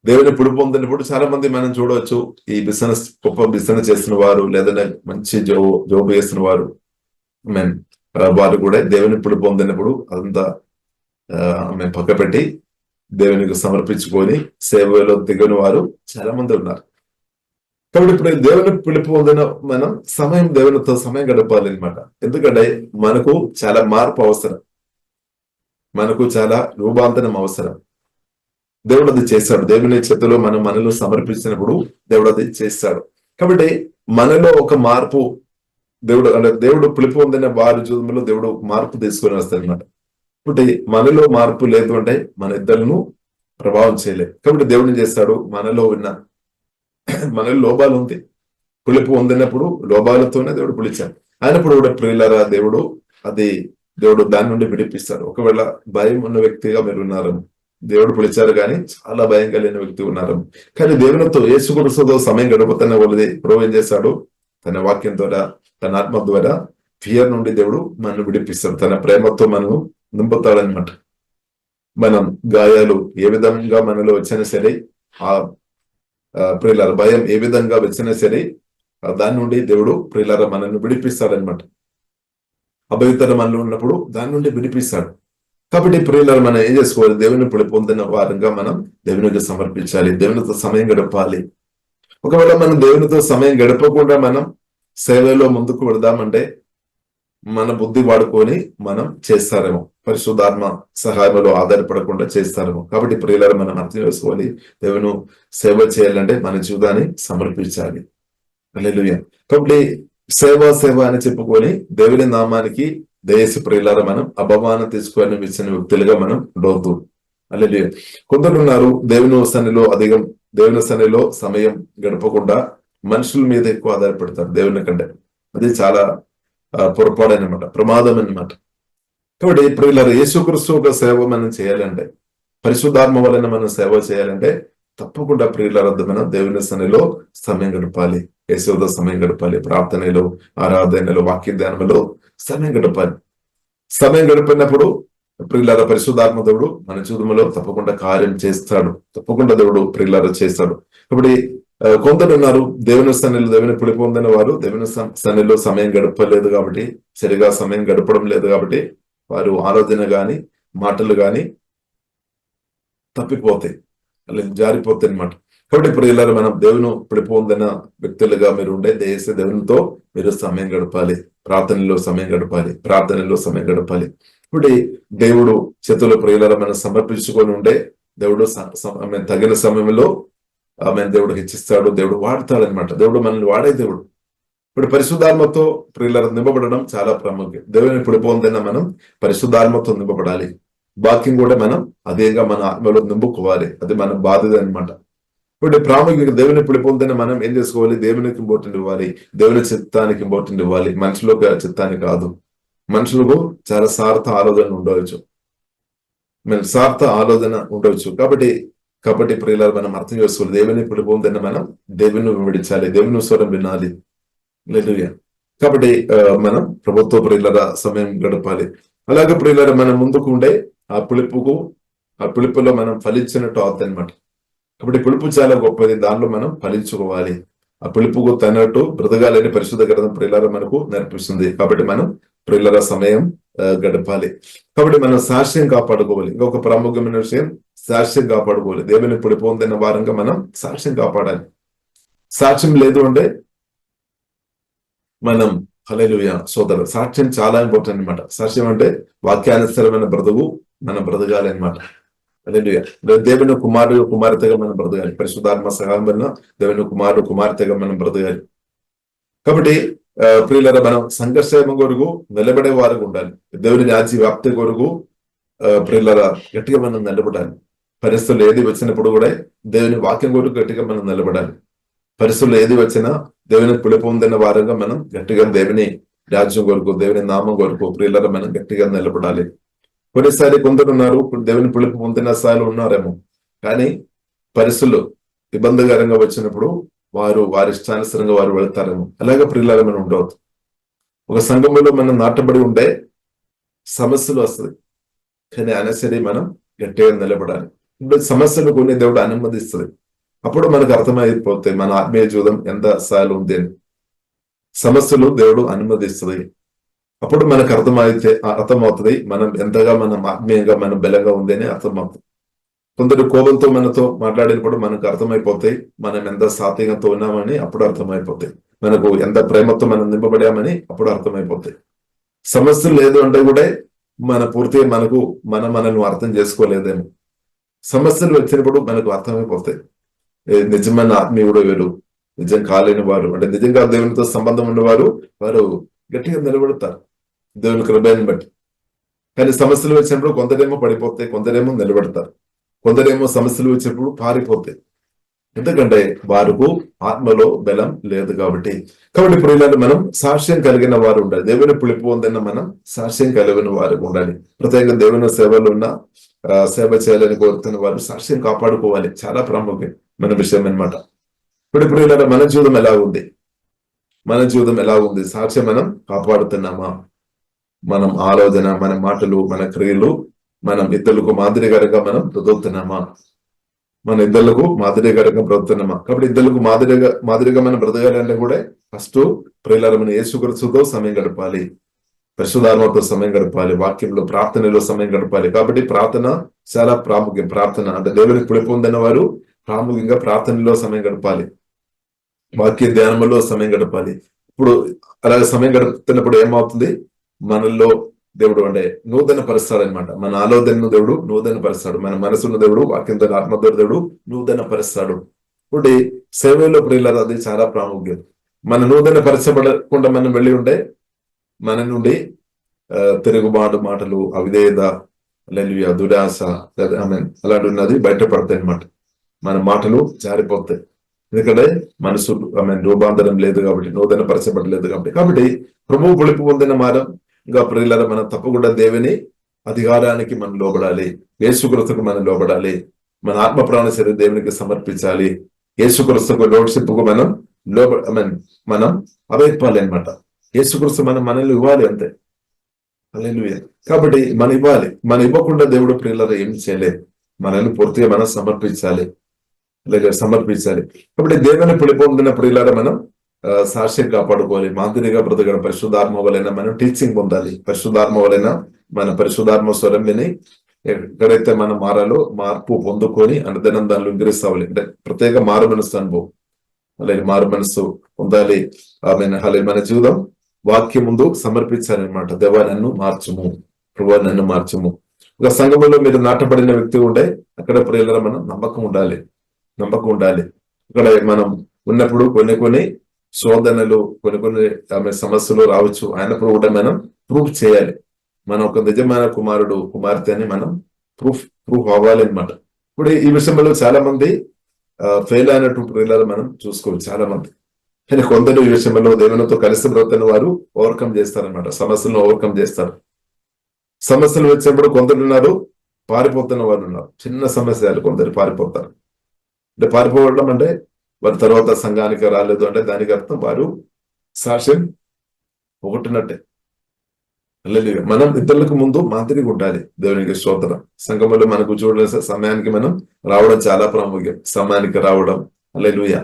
దేవుని పిలుపు పొందినప్పుడు చాలా మంది మనం చూడవచ్చు, ఈ బిజినెస్ గొప్ప బిజినెస్ చేసిన వారు లేదంటే మంచి జోబు చేసిన వారు వారు కూడా దేవుని పిలుపు పొందినప్పుడు అదంతా మేము పక్క పెట్టి దేవునికి సమర్పించుకొని సేవలో దిగని వారు చాలా మంది ఉన్నారు. కాబట్టి ఇప్పుడు దేవుని పిలుపు పొందిన మనం దేవునితో సమయం గడపాలి అనమాట. ఎందుకంటే మనకు చాలా మార్పు అవసరం, మనకు చాలా రూపాంతరం అవసరం. దేవుడు అది చేస్తాడు. దేవుని చేతిలో మనలో సమర్పించినప్పుడు దేవుడు అది చేస్తాడు. కాబట్టి మనలో ఒక మార్పు దేవుడు పిలుపు పొందిన వారి జీవితంలో దేవుడు మార్పు తీసుకొని వస్తాడు అనమాట. కాబట్టి మనలో మార్పు లేదు అంటే మన ఇద్దరును ప్రభావం చేయలేదు. కాబట్టి దేవుడు చేస్తాడు, మనలో లోపాలు ఉంది, పిలుపు పొందినప్పుడు లోపాలతోనే దేవుడు పిలిచాడు. అయినప్పుడు కూడా ప్రియులారా దేవుడు దాని నుండి విడిపిస్తాడు. ఒకవేళ భయం ఉన్న వ్యక్తిగా మీరు ఉన్నారు, దేవుడు పిలిచారు కానీ చాలా భయం కలిగిన వ్యక్తి ఉన్నారు, కానీ దేవునితో యేసుక్రీస్తుతో సమయం గడుపుతున్న వాళ్ళది ప్రభు ఏం చేస్తాడు? తన వాక్యం ద్వారా, తన ఆత్మ ద్వారా ఫియర్ నుండి దేవుడు మనల్ని విడిపిస్తాడు. తన ప్రేమతో మనం నింపుతాడనమాట. మనం గాయాలు ఏ విధంగా మనలో వచ్చినా సరే, ఆ ప్రియులార భయం ఏ విధంగా వచ్చినా సరే దాని నుండి దేవుడు ప్రియులార మనల్ని విడిపిస్తాడనమాట. అభవితర మనలో ఉన్నప్పుడు దాని నుండి విడిపిస్తాడు. కాబట్టి ప్రియులారా మనం ఏం చేసుకోవాలి? దేవుని పొందిన వారంగా మనం దేవునికి సమర్పించాలి, దేవునితో సమయం గడపాలి. ఒకవేళ మనం దేవునితో సమయం గడపకుండా మనం సేవలో ముందుకు వెళదామంటే మన బుద్ధి వాడుకొని మనం చేస్తారేమో, పరిశుద్ధాత్మ సహాయంలో ఆధారపడకుండా చేస్తారేమో. కాబట్టి ప్రియులారా మనం అర్థం చేసుకోవాలి, దేవుని సేవ చేయాలంటే మన జీవితాన్ని సమర్పించాలి. హల్లెలూయా. కాబట్టి సేవ అని చెప్పుకొని దేవుని నామానికి దయచేసి ప్రియులారా మనం అపమానం తీసుకొని ఇచ్చిన వ్యక్తులుగా మనం ఉండవద్దు. హల్లెలూయా. కొందరు ఉన్నారు దేవుని సన్నిధిలో సమయం గడపకుండా మనుషుల మీద ఎక్కువ ఆధారపడతారు దేవుని కంటే. అది చాలా పొరపాటు అనమాట, ప్రమాదం అనమాట. కాబట్టి ప్రియులారా యేసుక్రీస్తు ఒక సేవ మనం చేయాలంటే, పరిశుద్ధాత్మ వలన మనం సేవ చేయాలంటే తప్పకుండా ప్రియులారా మనం దేవుని సన్నిధిలో సమయం గడపాలి, యేసుతో సమయం గడపాలి, ప్రార్థనలో, ఆరాధనలో, వాక్య ధ్యానంలో సమయం గడపాలి. సమయం గడిపినప్పుడు ప్రియులారా పరిశుద్ధాత్మ దేవుడు మన జీవితంలో తప్పకుండా కార్యం చేస్తాడు, తప్పకుండా దేవుడు ప్రియులారా చేస్తాడు. కాబట్టి కొందరు ఉన్నారు దేవుని పొందిన వారు దేవుని సన్నిధిలో సమయం గడపలేదు కాబట్టి, సరిగా సమయం గడపడం లేదు కాబట్టి వారు ఆలోచన గాని మాటలు గాని తప్పిపోతాయి, అలా జారిపోతాయి అనమాట. కాబట్టి ప్రియులారా మనం దేవుని పొందిన వ్యక్తులుగా మీరు ఉండే దేవునితో మీరు సమయం గడపాలి, ప్రార్థనలో సమయం గడపాలి. ఇప్పుడు దేవుడు చేతుల ప్రియులారా మనం సమర్పించుకొని ఉండే దేవుడు తగిన సమయంలో దేవుడు హెచ్చిస్తాడు, దేవుడు వాడతాడు అనమాట. దేవుడు మనల్ని వాడే దేవుడు. ఇప్పుడు పరిశుద్ధాత్మతో ప్రియులారా నింపబడడం చాలా ప్రాముఖ్యం. దేవుని పొందిన మనం పరిశుద్ధాత్మతో నింపబడాలి. వాక్యం కూడా మనం అదేగా మన ఆత్మలో నింపుకోవాలి, అది మన బాధ్యత అనమాట. ఇప్పుడు ప్రాముఖ్యంగా దేవుని పొందిన మనం ఏం చేసుకోవాలి? దేవునికి ఇంపార్టెంట్ ఇవ్వాలి, దేవుని చిత్తానికి ఇంపార్టెంట్ ఇవ్వాలి, మనుషులకు చిత్తానికి కాదు. మనుషులకు చాలా స్వార్థ ఆలోచన ఉండవచ్చు. కాబట్టి ప్రియులారా మనం అర్థం చేసుకోవాలి, దేవుని పొందిన మనం దేవుని విడిచాలి, దేవుని స్వరం వినాలి. హల్లెలూయా. కాబట్టి మనం ప్రభుత్వ ప్రియులారా సమయం గడపాలి. అలాగే ప్రియులారా మనం ముందుకు ఉండే ఆ పులుపులో మనం ఫలించినట్టు అవుతుంది అనమాట. కాబట్టి పులుపు చాలా గొప్పది, దానిలో మనం ఫలించుకోవాలి. ఆ పులుపుకు తనట్టు బ్రతకాలని పరిశుద్ధ గ్రంథం ప్రియులారా మనకు నేర్పిస్తుంది. కాబట్టి మనం ప్రియులారా సమయం గడపాలి. కాబట్టి మనం సాక్ష్యం కాపాడుకోవాలి. ఇంకొక ప్రాముఖ్యమైన విషయం, సాక్ష్యం కాపాడుకోవాలి. దేవుని పొందిన వారంగా మనం సాక్ష్యం కాపాడాలి. సాక్ష్యం లేదు అంటే మనం హల్లెలూయా సోదరు, సాక్ష్యం చాలా ఇంపార్టెంట్ అనమాట. సాక్ష్యం అంటే వాక్యానుసరమైన బ్రతుకు మనం బ్రతకాలి అనమాట. హల్లెలూయా. దేవుని కుమార్తెగా మనం బ్రతకాలి, పరిశుద్ధాత్మ సహాయం వలన దేవుని కుమార్తెగా మనం బ్రతకాలి. కాబట్టి ప్రియులారా మనం సంఘర్షణ కొరకు నిలబడే వారికి ఉండాలి. దేవుని రాజ్య వ్యాప్తి కొరకు ప్రియులారా గట్టిగా మనం నిలబడాలి. పరిస్థితులు ఏది వచ్చినప్పుడు కూడా దేవుని వాక్యం కొరకు గట్టిగా మనం నిలబడాలి. పరిస్థితులు ఏది వచ్చినా దేవుని పొందిన వారంగా మనం గట్టిగా దేవుని రాజ్యం కొరకు, దేవుని నామం కొరకు ప్రియులారా మనం గట్టిగా నిలబడాలి. కొన్నిసారి కొందరు ఉన్నారు దేవుని పొందిన స్థాయిలో ఉన్నారేమో, కానీ పరిస్థితులు ఇబ్బందికరంగా వచ్చినప్పుడు వారి ఇష్టానుసరంగా వారు వెళ్తారేమో. అలాగే ప్రియులారా మనం ఉండవద్దు. ఒక సంఘంలో మనం నాటబడి ఉండే సమస్యలు వస్తుంది, కానీ అనసరి మనం గట్టిగా నిలబడాలి. ఇప్పుడు సమస్యలు కొన్ని దేవుడు అనుమతిస్తుంది. అప్పుడు మనకు అర్థమైపోతాయి మన ఆత్మీయ జీవితం ఎంత స్థాయిలో ఉంది అని. సమస్యలు దేవుడు అనుమతిస్తుంది. అప్పుడు మనకు అర్థమవుతుంది మనం ఎంతగా మనం ఆత్మీయంగా మనం బలంగా ఉంది అని అర్థమవుతుంది. కొందరు కోపంతో మనతో మాట్లాడినప్పుడు మనకు అర్థమైపోతాయి మనం ఎంత సాత్వికంతో ఉన్నామని అప్పుడు అర్థమైపోతాయి. మనకు ఎంత ప్రేమతో మనం నింపబడామని అప్పుడు అర్థమైపోతాయి. సమస్యలు లేదు అంటే కూడా మన పూర్తిగా మనల్ని అర్థం చేసుకోలేదేమో. సమస్యలు వచ్చినప్పుడు మనకు అర్థమైపోతాయి నిజమైన ఆత్మీయుడు వేరు, నిజం కాలేని వారు, అంటే నిజంగా దేవునితో సంబంధం ఉన్నవారు వారు గట్టిగా నిలబడతారు దేవుని కృపను బట్టి. కానీ సమస్యలు వచ్చినప్పుడు కొందరేమో పడిపోతాయి, కొందరేమో నిలబడతారు, కొందరేమో సమస్యలు వచ్చినప్పుడు పారిపోతాయి. ఎందుకంటే వారికి ఆత్మలో బలం లేదు కాబట్టి. ప్రియులారా మనం సాక్ష్యం కలిగిన వారు ఉండాలి. దేవుని పొందిన మనం సాక్ష్యం కలిగిన వారు ఉండాలి. ప్రత్యేకంగా దేవుని సేవలో ఉన్న సేవ చేయాలని కోరుతున్న వారు సాక్ష్యం కాపాడుకోవాలి. చాలా ప్రాముఖ్యం మన విషయం అనమాట. ప్రియులారా మన జీవితం ఎలా ఉంది? సాక్ష్యం మనం కాపాడుతున్నామా? మనం ఆలోచన, మన మాటలు, మన క్రియలు మనం ఇతరులకు మాదిరికరంగా మనం బ్రతుకుతున్నామా? కాబట్టి ఇద్దరులకు మాదిరిగా మనం బ్రతకాలంటే కూడా ఫస్ట్ ప్రియులారా మన యేసుక్రీస్తుతో సమయం గడపాలి. పరిశుద్ధాత్మతో సమయం గడపాలి, వాక్యంలో ప్రార్థనలో సమయం గడపాలి. కాబట్టి ప్రార్థన చాలా ప్రాముఖ్యం. ప్రార్థన అంటే దేవునికి పిలుపు పొందిన వారు ప్రాముఖ్యంగా ప్రార్థనలో సమయం గడపాలి, వాక్య ధ్యానంలో సమయం గడపాలి. ఇప్పుడు అలాగే సమయం గడుపుతున్నప్పుడు ఏమవుతుంది, మనల్లో దేవుడు అంటే నూతన పరుస్తాడు అనమాట. మన ఆలోచనను దేవుడు నూతన పరుస్తాడు, మన మనసును దేవుడు వాక్యంతో ఆత్మతో దేవుడు నూతన పరుస్తాడు. ఇప్పుడు సేవలో ప్రియులారా అది చాలా ప్రాముఖ్యం. మన నూతన పరచబడకుండా మనం వెళ్ళి ఉంటే మన నుండి తిరుగుబాటు మాటలు, అవిధేయత, హల్లెలూయా, దురాశ, ఆమేన్, అలాంటి ఉన్నది బయటపడతాయి అనమాట. మన మాటలు జారిపోతాయి. ఎందుకంటే మనసు ఆమేన్ రూపాంతరం లేదు కాబట్టి, నూతన పరచబడలేదు కాబట్టి ప్రభువు పిలుపు పొందిన మారం ఇంకా ప్రియులారా మనం తప్పకుండా దేవుని అధికారానికి మనం లోబడాలి, యేసుక్రీస్తుకు మనం లోబడాలి, మన ఆత్మ ప్రాణ శరీరం దేవునికి సమర్పించాలి, యేసుక్రీస్తుకు లోడ్షిప్కు మనం మనం అవేపాలి అనమాట. యేసుక్రీస్తు మనల్ని ఇవ్వాలి అంతే. హల్లెలూయా. కాబట్టి మనం ఇవ్వాలి. మనం ఇవ్వకుండా దేవుడు ప్రియులారా ఏం చేయలేదు. మనల్ని పూర్తిగా మనం సమర్పించాలి, అలాగే సమర్పించాలి. కాబట్టి దేవుని పిలుపు పొందిన ప్రియులారా మనం సాక్ష్యం కాపాడుకోవాలి, మాదిరిగా బ్రతకడం, పరిశుద్ధాత్మ వలన మనం టీచింగ్ పొందాలి, పరిశుద్ధాత్మ వలన మన పరిశుద్ధాత్మ స్వరం విని ఎక్కడైతే మనం మారాలో మార్పు పొందుకొని అనుదినం దానిలో ఇంగిరిస్తావాలి. అంటే ప్రత్యేక మారు మనసు అనుభవం, అలాగే మారు మనసు పొందాలి. అలాగే మన జీవితం వాక్యం ముందు సమర్పించాలన్నమాట. దేవా నన్ను మార్చుము, ప్రభువా నన్ను మార్చుము. ఒక సంఘంలో మీరు నాటబడిన వ్యక్తి ఉంటే అక్కడ ప్రియులారా మనం నమ్మకం ఉండాలి. ఇక్కడ మనం ఉన్నప్పుడు కొన్ని శోధనలు, కొన్ని సమస్యలు రావచ్చు. అయినప్పుడు కూడా మనం ప్రూఫ్ చేయాలి. మనం ఒక నిజమైన కుమార్తె అని మనం ప్రూఫ్ అవ్వాలి అనమాట. ఇప్పుడు ఈ విషయంలో చాలా మంది ఫెయిల్ అయినట్టు ప్రియులారా మనం చూసుకోవచ్చు. చాలా మంది, కానీ కొందరు ఈ విషయంలో దేవునితో కలిసి బ్రతున్న వారు ఓవర్కమ్ చేస్తారనమాట. సమస్యలను ఓవర్కమ్ చేస్తారు. సమస్యలు వచ్చినప్పుడు కొందరు ఉన్నారు పారిపోతున్న వారు ఉన్నారు. చిన్న సమస్యలు కొందరు పారిపోతారు. అంటే పారిపోవడం అంటే వారి తర్వాత సంఘానికి రాలేదు అంటే దానికి అర్థం వారు సాక్ష్యం పోగొట్టినట్టే. హల్లెలూయా. మనం ఇతరులకు ముందు మాదిరిగా ఉండాలి. దేవునికి స్తోత్రం. సంఘంలో మనకు చూడాల్సిన సమయానికి మనం రావడం చాలా ప్రాముఖ్యం. సమయానికి రావడం, హల్లెలూయా.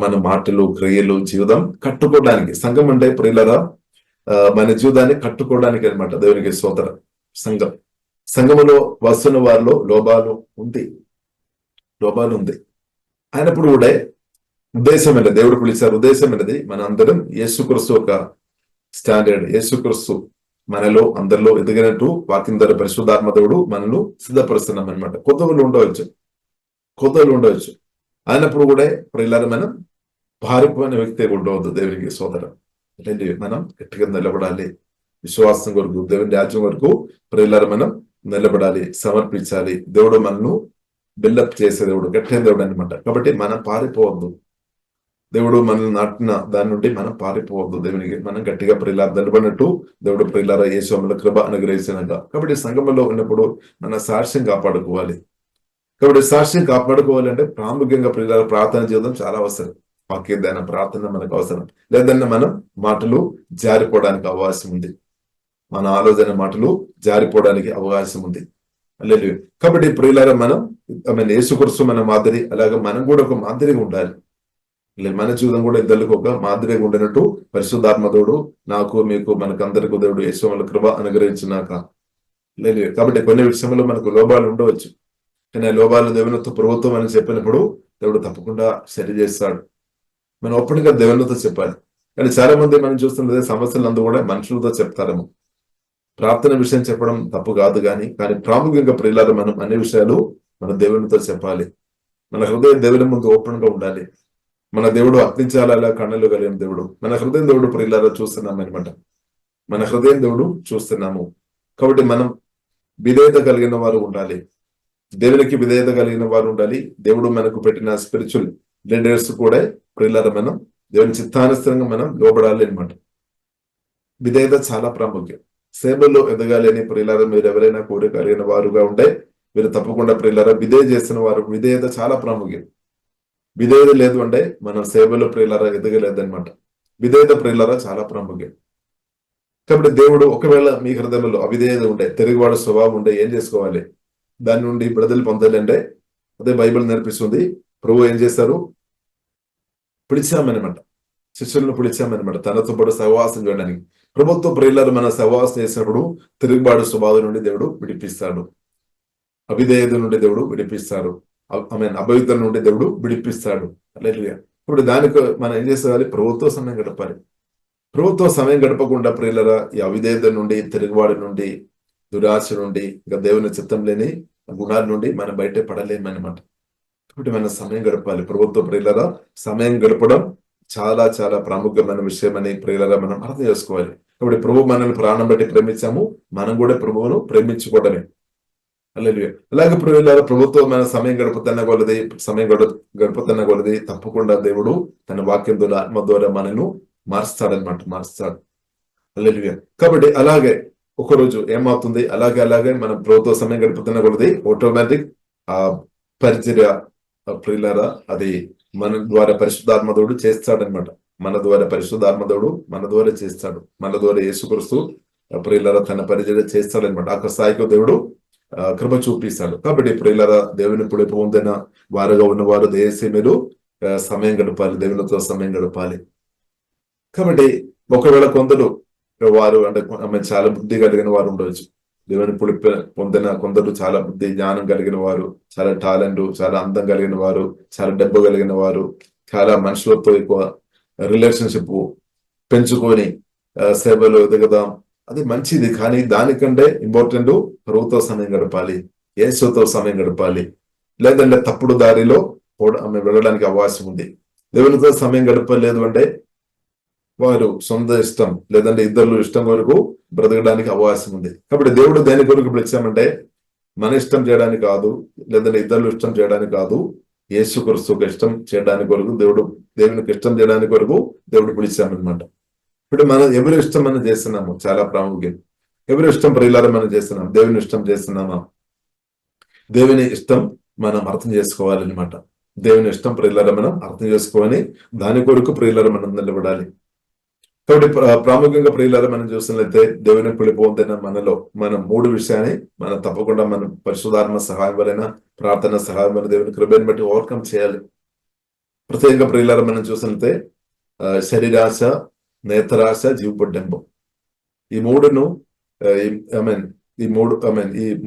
మన మాటలు, క్రియలు, జీవితం కట్టుకోవడానికి. సంఘం అంటే ప్రియులారా మన జీవితాన్ని కట్టుకోవడానికి అనమాట. దేవునికి స్తోత్రం. సంఘములో వస్తున్న వారిలో లోపాలు ఉంది. అయినప్పుడు కూడా ఉద్దేశం ఏంటి, దేవుడు పిలిచారు ఉద్దేశం అనేది మన అందరం యేసుక్రీస్తు ఒక స్టాండర్డ్, యేసుక్రీస్తు మనలో అందరిలో ఎదిగినట్టు వాక్యం ద్వారా పరిశుద్ధాత్మ దేవుడు మనల్ని సిద్ధపరుస్తున్నాం అనమాట. కొత్తలు ఉండవచ్చు. అయినప్పుడు కూడా ప్రియులారా మనం పారిపోయిన వ్యక్తి ఉండవద్దు. దేవునికి సోదరం. మనం గట్టిగా నిలబడాలి. విశ్వాసం కొరకు, దేవుని రాజ్యం వరకు ప్రియులారా మనం నిలబడాలి, సమర్పించాలి. దేవుడు మనను బిల్డప్ చేసే దేవుడు, గట్టిన దేవుడు అనమాట. కాబట్టి మనం పారిపోవద్దు. దేవుడు మనల్ని నాటిన దాని నుండి మనం పారిపోవద్దు. దేవునికి మనం గట్టిగా ప్రియులారా నిలబడినట్టు దేవుడు ప్రియులారా యేసులో కృప అనుగ్రహించినాక. కాబట్టి సంఘంలో ఉన్నప్పుడు మన సాక్ష్యం కాపాడుకోవాలి. కాబట్టి సాక్ష్యం కాపాడుకోవాలంటే ప్రాముఖ్యంగా ప్రియులారా ప్రార్థన జీవితం చాలా అవసరం. వాక్య ధ్యాన ప్రార్థన మనకు అవసరం. లేదన్నా మనం మాటలు జారిపోవడానికి అవకాశం ఉంది. మన ఆలోచన మాటలు జారిపోవడానికి అవకాశం ఉంది. హల్లెలూయా. కాబట్టి ప్రియులారా మనం యేసుక్రీస్తు మన మాదిరి, అలాగే మనం కూడా ఒక మాదిరిగా ఉండాలి. మన జీవితం కూడా ఇద్దరికి ఒక మాదిరిగా ఉండినట్టు పరిశుద్ధాత్మతోడు నాకు, మీకు, మనకందరికీ దేవుడు యేసులో కృప అనుగ్రహించినాక. లేదు కాబట్టి కొన్ని విషయంలో మనకు లోపాలు ఉండవచ్చు. కానీ లోపాలు దేవునితో ప్రభుత్వం అని చెప్పినప్పుడు దేవుడు తప్పకుండా సరి చేస్తాడు. మనం ఒప్పటిగా దేవునితో చెప్పాలి. కానీ చాలా మంది మనం చూస్తున్నదే సమస్యలందు కూడా మనుషులతో చెప్తారేమో. ప్రార్థన విషయం చెప్పడం తప్పు కాదు, కానీ ప్రాముఖ్యంగా ప్రియులారా మనం అన్ని విషయాలు మన దేవునితో చెప్పాలి. మన హృదయం దేవుని ముందు ఓపెన్ గా ఉండాలి. మన దేవుడు అగ్నిచాల కన్నులు కలిగిన దేవుడు. మన హృదయం దేవుడు ప్రియులారా చూస్తున్నాం అనమాట. మన హృదయం దేవుడు చూస్తున్నాము. కాబట్టి మనం విధేయత కలిగిన వారు ఉండాలి. దేవునికి విధేయత కలిగిన వారు ఉండాలి. దేవుడు మనకు పెట్టిన స్పిరిచువల్ లీడర్స్ కూడా ప్రియులారా మనం దేవుని చిత్తానుసారంగా మనం లోబడాలి అనమాట. విధేయత చాలా ప్రాముఖ్యం. సేవల్లో ఎదగాలి అని ప్రియులారా మీరు ఎవరైనా కోరిక కలిగిన వారుగా ఉంటే మీరు తప్పకుండా ప్రియులారా విధేయ చేసిన వారు, విధేయత చాలా ప్రాముఖ్యం. విధేయత లేదు అంటే మనం సేవలో ప్రియులారా ఎదగలేదనమాట. విధేయత ప్రియులారా చాలా ప్రాముఖ్యం. కాబట్టి దేవుడు ఒకవేళ మీ హృదయంలో అవిధేయత ఉంటే, తిరుగుబాటు స్వభావం ఉంటే ఏం చేసుకోవాలి? దాని నుండి విడుదల పొందాలి అంటే అదే బైబిల్ నేర్పిస్తుంది. ప్రభు ఏం చేస్తారు? పిలిచామనమాట. శిష్యులను పిలిచామన్నమాట తనతో పాటు సహవాసం చేయడానికి. ప్రభుత్వ ప్రియులారు మన సహవాసం చేసినప్పుడు తిరుగుబాటు స్వభావం నుండి దేవుడు విడిపిస్తాడు, అవిధేయత నుండి దేవుడు విడిపిస్తాడు, అభవిత నుండి దేవుడు విడిపిస్తాడు. హల్లెలూయా. ఇప్పుడు దానికి మనం ఏం చేసేయాలి? ప్రభుత్వ సమయం గడపాలి. ప్రభుత్వ సమయం గడపకుండా ప్రియులరా ఈ అవిధేయత నుండి, తిరుగుబాటు నుండి, దురాశ నుండి, ఇంకా దేవుని చిత్తం లేని గుణాల నుండి మనం బయట పడలేమన్నమాట. కాబట్టి మనం సమయం గడపాలి. ప్రభుత్వ ప్రియులరా సమయం గడపడం చాలా చాలా ప్రాముఖ్యమైన విషయం అని ప్రియులరా మనం అర్థం చేసుకోవాలి. కాబట్టి ప్రభు మనల్ని ప్రాణం బట్టి ప్రేమించాము, మనం కూడా ప్రభువును ప్రేమించుకోవడమే. హల్లెలూయా. అలాగే ప్రియులారా ప్రభుత్వం మన సమయం గడుపుతున్న కొలది తప్పకుండా దేవుడు తన వాక్యం ద్వారా, ఆత్మ ద్వారా మనను మారుస్తాడనమాట, మారుస్తాడు. హల్లెలూయా. కాబట్టి అలాగే ఒకరోజు ఏమవుతుంది, అలాగే మనం ప్రభుత్వ సమయం గడుపుతున్న కొలది ఆటోమేటిక్ ఆ పరిచర్య ప్రియులారా అది మన ద్వారా పరిశుద్ధాత్మదేవుడు చేస్తాడనమాట. మన ద్వారా పరిశుద్ధాత్మదేవుడు మన ద్వారా చేస్తాడు. మన ద్వారా యేసుక్రీస్తు ప్రియులారా తన పరిచర్య చేస్తాడనమాట. ఆ స్థాయికి దేవుడు కృప చూపిస్తాడు. కాబట్టి ప్రియులారా దేవుని పులిపు పొందిన వారుగా ఉన్నవారు దయచేసి మీరు సమయం గడపాలి, దేవునితో సమయం గడపాలి. కాబట్టి ఒకవేళ కొందరు వారు అంటే చాలా బుద్ధి కలిగిన వారు ఉండవచ్చు. దేవుని పులిపి పొందిన కొందరు చాలా బుద్ధి జ్ఞానం కలిగిన వారు, చాలా టాలెంట్, చాలా అందం కలిగిన వారు, చాలా డబ్బు కలిగిన వారు, చాలా మనుషులతో ఎక్కువ రిలేషన్షిప్ పెంచుకొని సేవలు ఎదగదాం, అది మంచిది. కానీ దానికంటే ఇంపార్టెంట్ ప్రభుత్వ సమయం గడపాలి, యేసుతో సమయం గడపాలి. లేదంటే తప్పుడు దారిలో వెళ్ళడానికి అవకాశం ఉంది. దేవునితో సమయం గడపలేదు అంటే వారు సొంత ఇష్టం లేదంటే ఇద్దరు ఇష్టం వరకు బ్రతకడానికి అవకాశం ఉంది. కాబట్టి దేవుడు దేని కొరకు పిలిచామంటే మన ఇష్టం చేయడానికి కాదు, లేదంటే ఇద్దరు ఇష్టం చేయడానికి కాదు, యేసుక్రీస్తుకు ఇష్టం చేయడానికి కొరకు దేవునికి ఇష్టం చేయడానికి కొరకు దేవుడు పిలిచామన్నమాట. ఇప్పుడు మనం ఎవరి ఇష్టం మనం చేస్తున్నాము చాలా ప్రాముఖ్యం. ఎవరి ఇష్టం ప్రియులారా మనం చేస్తున్నాం? దేవుని ఇష్టం చేస్తున్నామా? దేవుని ఇష్టం మనం అర్థం చేసుకోవాలన్నమాట. దేవుని ఇష్టం ప్రియులారా మనం అర్థం చేసుకొని దాని కొరకు ప్రియులారా మనం నిలబడాలి. కాబట్టి ప్రాముఖ్యంగా ప్రియులారా మనం చూసినట్లయితే దేవుని పిలుపు పొందిన మనలో మనం 3 విషయాన్ని మనం తప్పకుండా మనం పరిశుద్ధాత్మ సహాయం వలన, ప్రార్థన సహాయం వలన, దేవుని కృపను బట్టి ఓవర్కమ్ చేయాలి. ప్రత్యేకంగా ప్రియులారా మనం చూసినట్లయితే శరీరాశ, నేత్రాశ, జీవపడ్డంబం, ఈ మూడును ఈ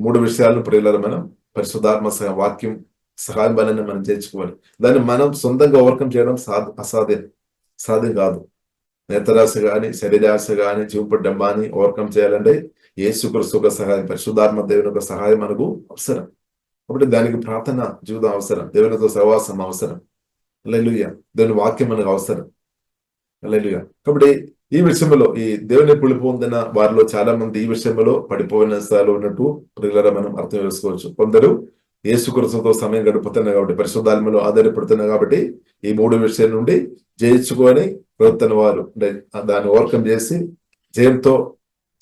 మూడు విషయాలను ప్రియులారా మనం పరిశుద్ధాత్మ వాక్యం సహాయం వలన మనం చేర్చుకోవాలి. దాన్ని మనం సొంతంగా ఓవర్కమ్ చేయడం సాధ్యం కాదు. నేత్రాశ గాని, శరీరాశ గాని, జీవపడ్డంబాన్ని ఓవర్కమ్ చేయాలంటే యేసుక్రీస్తు యొక్క సహాయం, పరిశుద్ధాత్మ దేవుని యొక్క సహాయం మనకు అవసరం. కాబట్టి దానికి ప్రార్థన జీవితం అవసరం, దేవునితో సహవాసం అవసరం. హల్లెలూయా. దేవుని వాక్యం మనకు అవసరం. హల్లెలూయా. కాబట్టి ఈ విషయంలో ఈ దేవుని పిలుపు పొందిన వారిలో చాలా మంది ఈ విషయంలో పడిపోయిన స్థాయిలో ఉన్నట్టు ప్రియులారా మనం అర్థం చేసుకోవచ్చు. కొందరు యేసుక్రీస్తుతో సమయం గడుపుతున్నారు కాబట్టి, పరిశుద్ధాత్మలో ఆధారపడుతున్నారు కాబట్టి ఈ 3 విషయాల నుండి జయించుకొని ప్రవర్తన వారు దాన్ని ఓవర్కమ్ చేసి జయంతో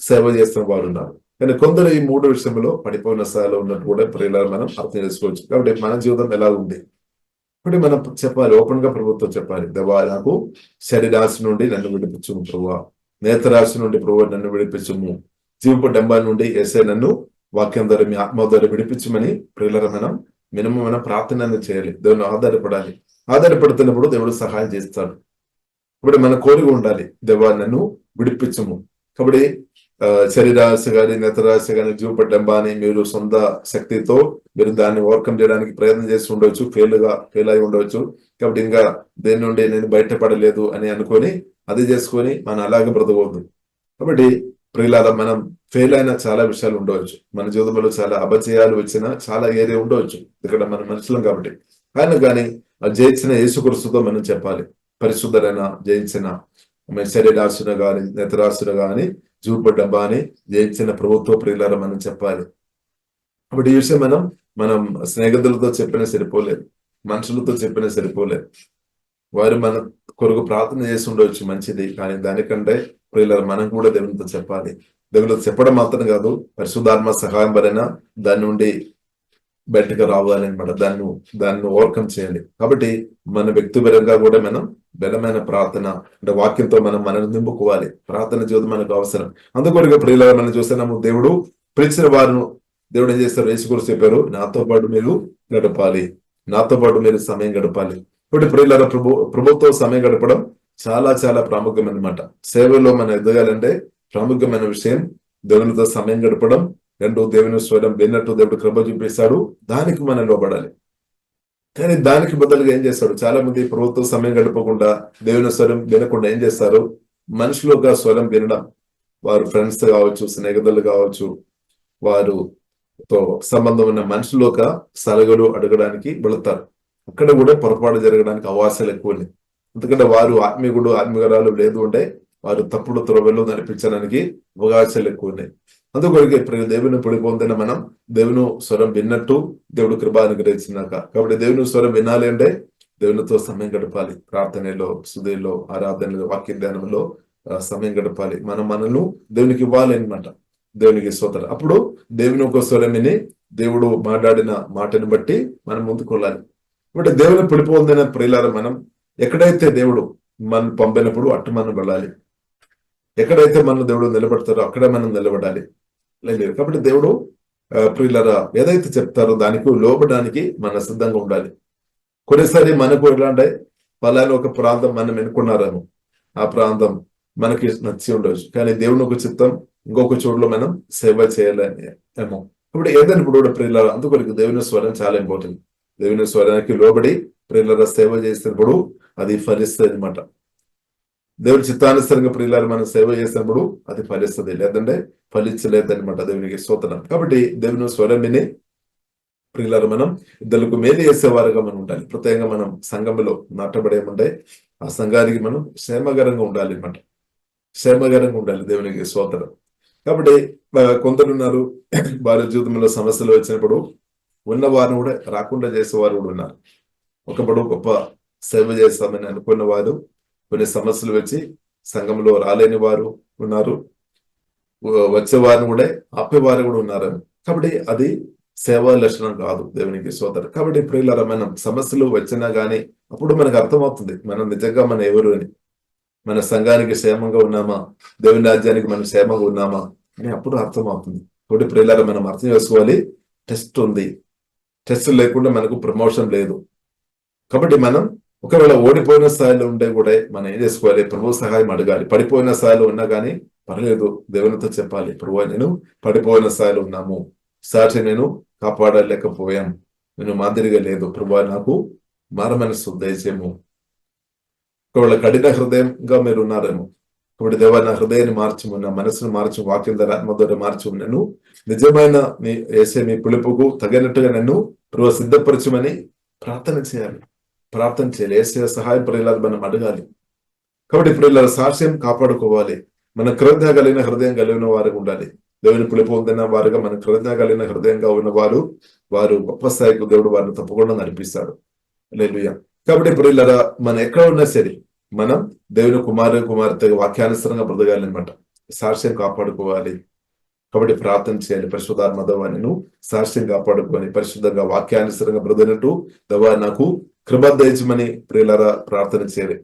సేవ చేస్తున్న వారు ఉన్నారు. కానీ కొందరు ఈ 3 విషయంలో పడిపోయిన స్థాయిలో ఉన్నట్టు కూడా ప్రియులారా మనం అర్థం చేసుకోవచ్చు. కాబట్టి మన జీవితం ఎలా ఉంది ఇప్పుడు మనం చెప్పాలి, ఓపెన్ గా ప్రభుత్వం చెప్పాలి, దేవా నాకు శరీరాశ నుండి నన్ను విడిపించుము ప్రభువా, నేత్రాశ నుండి ప్రభువా నన్ను విడిపించుము, జీవపడ్డంబాల నుండి యేసయ్య నన్ను వాక్యం ద్వారా మీ ఆత్మ ద్వారా విడిపించమని ప్రియులారా మనం ప్రార్థన చేయాలి. దేవుని ఆధారపడుతున్నప్పుడు దేవుడు సహాయం చేస్తాడు. ఇప్పుడు మన కోరిక ఉండాలి, దేవా నన్ను విడిపించము. కాబట్టి శరీరాశ గాని, నేత్రాశ గాని, జీవపడ్డంబాని మీరు సొంత శక్తితో మీరు దాన్ని ఓవర్కమ్ చేయడానికి ప్రయత్నం చేసి ఉండవచ్చు, ఫెయిల్ అయి ఉండవచ్చు. కాబట్టి ఇంకా దేని నుండి నేను బయటపడలేదు అని అనుకొని అది చేసుకొని మనం అలాగే బ్రతకవద్దు. కాబట్టి ప్రియులారా మనం ఫెయిల్ అయిన చాలా విషయాలు ఉండవచ్చు, మన జీవితంలో చాలా అపజయాలు వచ్చిన చాలా ఏరియా ఉండవచ్చు, ఇక్కడ మన మనుషులం కాబట్టి. కానీ జయించిన యేసుక్రీస్తుతో మనం చెప్పాలి, పరిశుద్ధులైన జయించిన శరీరాశున గాని, నేత్రాశున గాని, జీవపడ్డంబాని జయించిన ప్రభుత్వ ప్రియులారా మనం చెప్పాలి. అప్పుడు ఈ విషయం మనం స్నేహితులతో చెప్పినా సరిపోలేదు, మనుషులతో చెప్పినా సరిపోలేదు. వారు మన కొరకు ప్రార్థన చేసి ఉండవచ్చు, మంచిది. కానీ దానికంటే ప్రియులారా మనం కూడా దేవునితో చెప్పాలి. దేవునితో చెప్పడం మాత్రం కాదు, పరిశుద్ధాత్మ సహాయం వలన దాని నుండి బయటకు రావాలి అనమాట. దాన్ని ఓవర్కమ్ చేయాలి. కాబట్టి మన వ్యక్తిపరంగా కూడా మనం బలమైన ప్రార్థన అంటే వాక్యంతో మనల్ని నింపుకోవాలి. ప్రార్థన జీవితం మనకు అవసరం. అందుకొరకు ప్రియులారా మనం చూస్తున్నాము, దేవుడు పిలిచిన వారిను దేవుడు ఏం చేస్తారు? యేసుక్రీస్తు చెప్పారు, నాతో పాటు మీరు గడపాలి, నాతో పాటు మీరు సమయం గడపాలి. ఇప్పుడు ప్రియులారా ప్రభుత్వం సమయం గడపడం చాలా చాలా ప్రాముఖ్యమైన మాట. సేవలో మనం ఎదగాలంటే ప్రాముఖ్యమైన విషయం దేవునితో సమయం గడపడం. రెండు, దేవుని స్వరం విన్నట్టు దేవుడు కృప చూపిస్తాడు, దానికి మనం లోబడాలి. కానీ దానికి బదులుగా ఏం చేస్తాడు, చాలా మంది ప్రభుత్వ సమయం గడపకుండా దేవుని స్వరం వినకుండా ఏం చేస్తారు, మనుషులుగా స్వరం వినడం, వారు ఫ్రెండ్స్ కావచ్చు, స్నేహితులు కావచ్చు, వారుతో సంబంధం ఉన్న మనుషులుగా సలహలు అడగడానికి వెళుతారు. అక్కడ కూడా పొరపాటు జరగడానికి అవకాశాలు ఎక్కువ ఉన్నాయి. ఎందుకంటే వారు ఆత్మీయురాలు లేదు అంటే వారు తప్పుడు త్రోవల్లో నడిపించడానికి అవకాశాలు ఎక్కువ ఉన్నాయి. అందుకొరకే దేవుని పొందిన మనం దేవుని స్వరం విన్నట్టు దేవుడు కృప అనుగ్రహించినాక. కాబట్టి దేవుని స్వరం వినాలి అంటే దేవునితో సమయం గడపాలి. ప్రార్థనలో, సుధీలో, ఆరాధనలో, వాక్య ధ్యానంలో సమయం గడపాలి. మనను దేవునికి ఇవ్వాలి అనమాట. దేవునికి స్తోత్రం. అప్పుడు దేవుని ఒక స్వరం విని దేవుడు మాట్లాడిన మాటను బట్టి మనం ముందుకు వెళ్ళాలి. కాబట్టి దేవుని పొందిన ప్రియులారా, మనం ఎక్కడైతే దేవుడు మనం పంపినప్పుడు అటు మనం వెళ్ళాలి. ఎక్కడైతే మన దేవుడు నిలబడతారో అక్కడే మనం నిలబడాలి. లేదు కాబట్టి దేవుడు ప్రియులారా ఏదైతే చెప్తారో దానికి లోబడానికి మన సిద్ధంగా ఉండాలి. కొన్నిసారి మనకు ఎలాంటి పలానా ఒక ప్రాంతం మనం ఎన్నుకున్నారేమో, ఆ ప్రాంతం మనకి నచ్చి ఉండవచ్చు, కానీ దేవుని ఒక చిత్తం ఇంకొక చోటులో మనం సేవ చేయాలని ఏమో. ఇప్పుడు ఏదైనా కూడా ప్రియులారా, అందుకొరకు దేవుని స్వరం చాలా ఇంపార్టెంట్. దేవుని స్వరానికి లోబడి ప్రియులారా సేవ చేసినప్పుడు అది ఫలిస్తుంది అనమాట. దేవుని చిత్తానుసరంగా ప్రియులారా మనం సేవ చేసినప్పుడు అది ఫలిస్తుంది, లేదంటే ఫలించలేదనమాట. దేవునికి స్తోత్రం. కాబట్టి దేవుని స్వరం విని ప్రియులారా మనం ఇద్దరికి మేలు చేసేవారుగా మనం ఉండాలి. ప్రత్యేకంగా మనం సంఘంలో నాటబడేమంటే ఆ సంఘానికి మనం క్షేమకరంగా ఉండాలి అనమాట. క్షేమకరంగా ఉండాలి. దేవునికి స్తోత్రం. కాబట్టి కొందరున్నారు వారి జీవితంలో సమస్యలు వచ్చినప్పుడు ఉన్నవారిని కూడా రాకుండా చేసేవారు కూడా ఉన్నారు. ఒకప్పుడు గొప్ప సేవ చేస్తామని అనుకున్న వారు కొన్ని సమస్యలు వచ్చి సంఘంలో రాలేని వారు ఉన్నారు, వచ్చేవారిని కూడా ఆపేవారు కూడా ఉన్నారు. కాబట్టి అది సేవా లక్షణం కాదు. దేవునికి స్తోత్రం. కాబట్టి ప్రియులారా మనం సమస్యలు వచ్చినా గానీ అప్పుడు మనకు అర్థమవుతుంది మనం నిజంగా మన ఎవరు అని, మన సంఘానికి క్షేమంగా ఉన్నామా, దేవుని రాజ్యానికి మనం క్షేమంగా ఉన్నామా అని అప్పుడు అర్థమవుతుంది. కాబట్టి ప్రియులారా మనం అర్థం చేసుకోవాలి, టెస్ట్ ఉంది, టెస్ట్ లేకుండా మనకు ప్రమోషన్ లేదు. కాబట్టి మనం ఒకవేళ ఓడిపోయిన స్థాయిలో ఉంటే కూడా మనం ఏం చేసుకోవాలి, ప్రభు సహాయం అడగాలి. పడిపోయిన స్థాయిలో ఉన్నా కానీ పర్లేదు, దేవునితో చెప్పాలి, ప్రభు నేను పడిపోయిన స్థాయిలో ఉన్నాము, సాటి నేను కాపాడలేకపోయాను, నేను మాదిరిగా లేదు, ప్రభు నాకు మార మనసు దయచేము. ఒకవేళ కఠిన హృదయంగా మీరు ఉన్నారేమో, కాబట్టి దేవా నా హృదయాన్ని మార్చము, నా మనసును మార్చు, వాక్యం ద్వారా ఆత్మ ద్వారా మార్చు, నన్ను నిజమైన మీ పిలుపుకు తగినట్టుగా నన్ను ప్రభు సిద్ధపరచమని ప్రార్థన చేయాలి. ఏసే సహాయం ప్రియులారా మనం అడగాలి. కాబట్టి ప్రియులారా సాక్ష్యం కాపాడుకోవాలి. మన కృతజ్ఞత కలిగిన హృదయం కలిగిన వారు ఉండాలి. దేవుని పిలుపు పొందిన వారుగా మన కృతజ్ఞత కలిగిన హృదయంగా ఉన్న వారు గొప్ప స్థాయికి దేవుడు వారిని తప్పకుండా నడిపిస్తాడు. హల్లెలూయా. కాబట్టి ప్రియులారా మనం ఎక్కడ ఉన్నా సరే మనం దేవుని కుమార్తె వాక్యానుసరంగా బ్రతకాలి అనమాట. సాక్ష్యం కాపాడుకోవాలి. కాబట్టి ప్రార్థన చేయాలి. పరిశుద్ధాత్మ దేవా నేను సాక్ష్యం కాపాడుకొని పరిశుద్ధంగా వాక్యానుసరంగా బ్రతికినట్టు దేవా నాకు కృప దయచేయమని ప్రియులారా ప్రార్థన చేయాలి.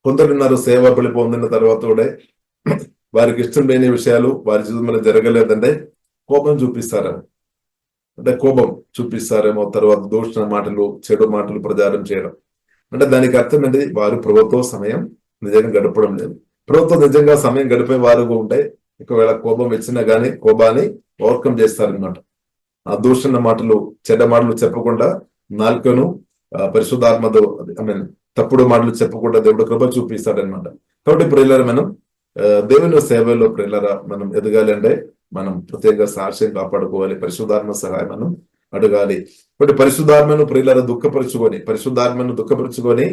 కొందరున్నారు సేవ బలి పొందిన తర్వాత కూడా వారికి ఇష్టం లేని విషయాలు వారి జీవితంలో జరగలేదంటే కోపం చూపిస్తారేమో, తర్వాత దూషణ మాటలు, చెడు మాటలు ప్రచారం చేయడం. అంటే దానికి అర్థం ఏంటి, వారు ప్రభుత్వ సమయం నిజంగా గడపడం లేదు. ప్రభుత్వం నిజంగా సమయం గడిపే వారు ఉంటే ఒకవేళ కోపం ఇచ్చినా గానీ కోపాన్ని ఓవర్కమ్ చేస్తారనమాట. ఆ దూషణ మాటలు, చెడ్డ మాటలు చెప్పకుండా నాలుకను పరిశుద్ధాత్మతో తప్పుడు మాటలు చెప్పకుండా దేవుడు కృప చూపిస్తాడనమాట. కాబట్టి ప్రియులారా మనం దేవుని సేవలో ప్రియులారా మనం ఎదగాలి అంటే మనం ప్రత్యేక సాక్ష్యం కాపాడుకోవాలి. పరిశుద్ధాత్మ సహాయం మనం అడగాలి. కాబట్టి పరిశుద్ధాత్మను ప్రియులారా దుఃఖపరుచుకొని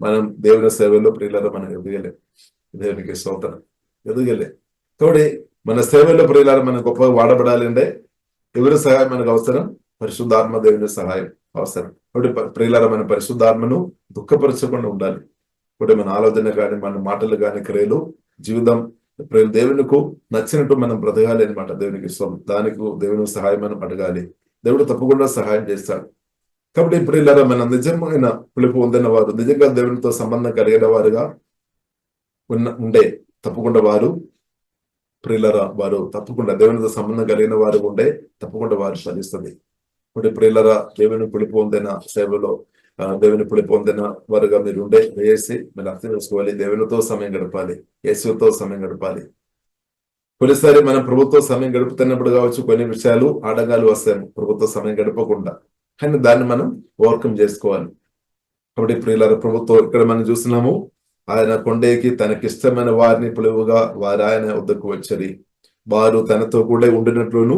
మనం దేవుని సేవలో ప్రియులారా మనం ఎదగలే. దేవునికి స్తోత్రం. ఎదగలే. కాబట్టి మన సేవలో ప్రియులారా మనం గొప్పగా వాడబడాలి అంటే ఎవరి సహాయం మనకు అవసరం? పరిశుద్ధాత్మ దేవుని సహాయం అవసరం. కాబట్టి ప్రియులారా మన పరిశుద్ధాత్మను దుఃఖపరచకుండా ఉండాలి. కాబట్టి మన ఆలోచన కానీ, మన మాటలు కానీ, క్రియలు, జీవితం దేవునికి నచ్చినట్టు మనం బ్రతకాలి అనమాట. దేవునికి దానికి దేవుని సహాయం మనం అడగాలి. దేవుడు తప్పకుండా సహాయం చేస్తాడు. కాబట్టి ప్రియులారా మన నిజమైన పిలుపు పొందిన వారు, నిజంగా దేవునితో సంబంధం కలిగిన వారుగా ఉండే తప్పకుండా వారు తప్పకుండా దేవునితో సంబంధం కలిగిన వారు ఉంటే తప్పకుండా వారు ఫలిస్తుంది. ఇప్పుడు ప్రియులారా దేవుని పిలుపు పొందిన సేవలో దేవుని పిలుపు పొందిన వారుగా మీరు ఉండే వేసి మీరు అర్థం చేసుకోవాలి. దేవునితో సమయం గడపాలి, యేసుతో సమయం గడపాలి. కొన్నిసారి మనం ప్రభుత్వ సమయం గడుపుతున్నప్పుడు కావచ్చు కొన్ని విషయాలు ఆటంకాలు వస్తాయి ప్రభుత్వ సమయం గడపకుండా, కానీ దాన్ని మనం ఓవర్కమ్ చేసుకోవాలి. కాబట్టి ప్రియులారా, ప్రభుత్వం ఇక్కడ మనం చూస్తున్నాము, ఆయన కొండేకి తనకిష్టమైన వారిని పిలువుగా వారు ఆయన వద్దకు వచ్చరి, వారు తనతో కూడా ఉండినట్లును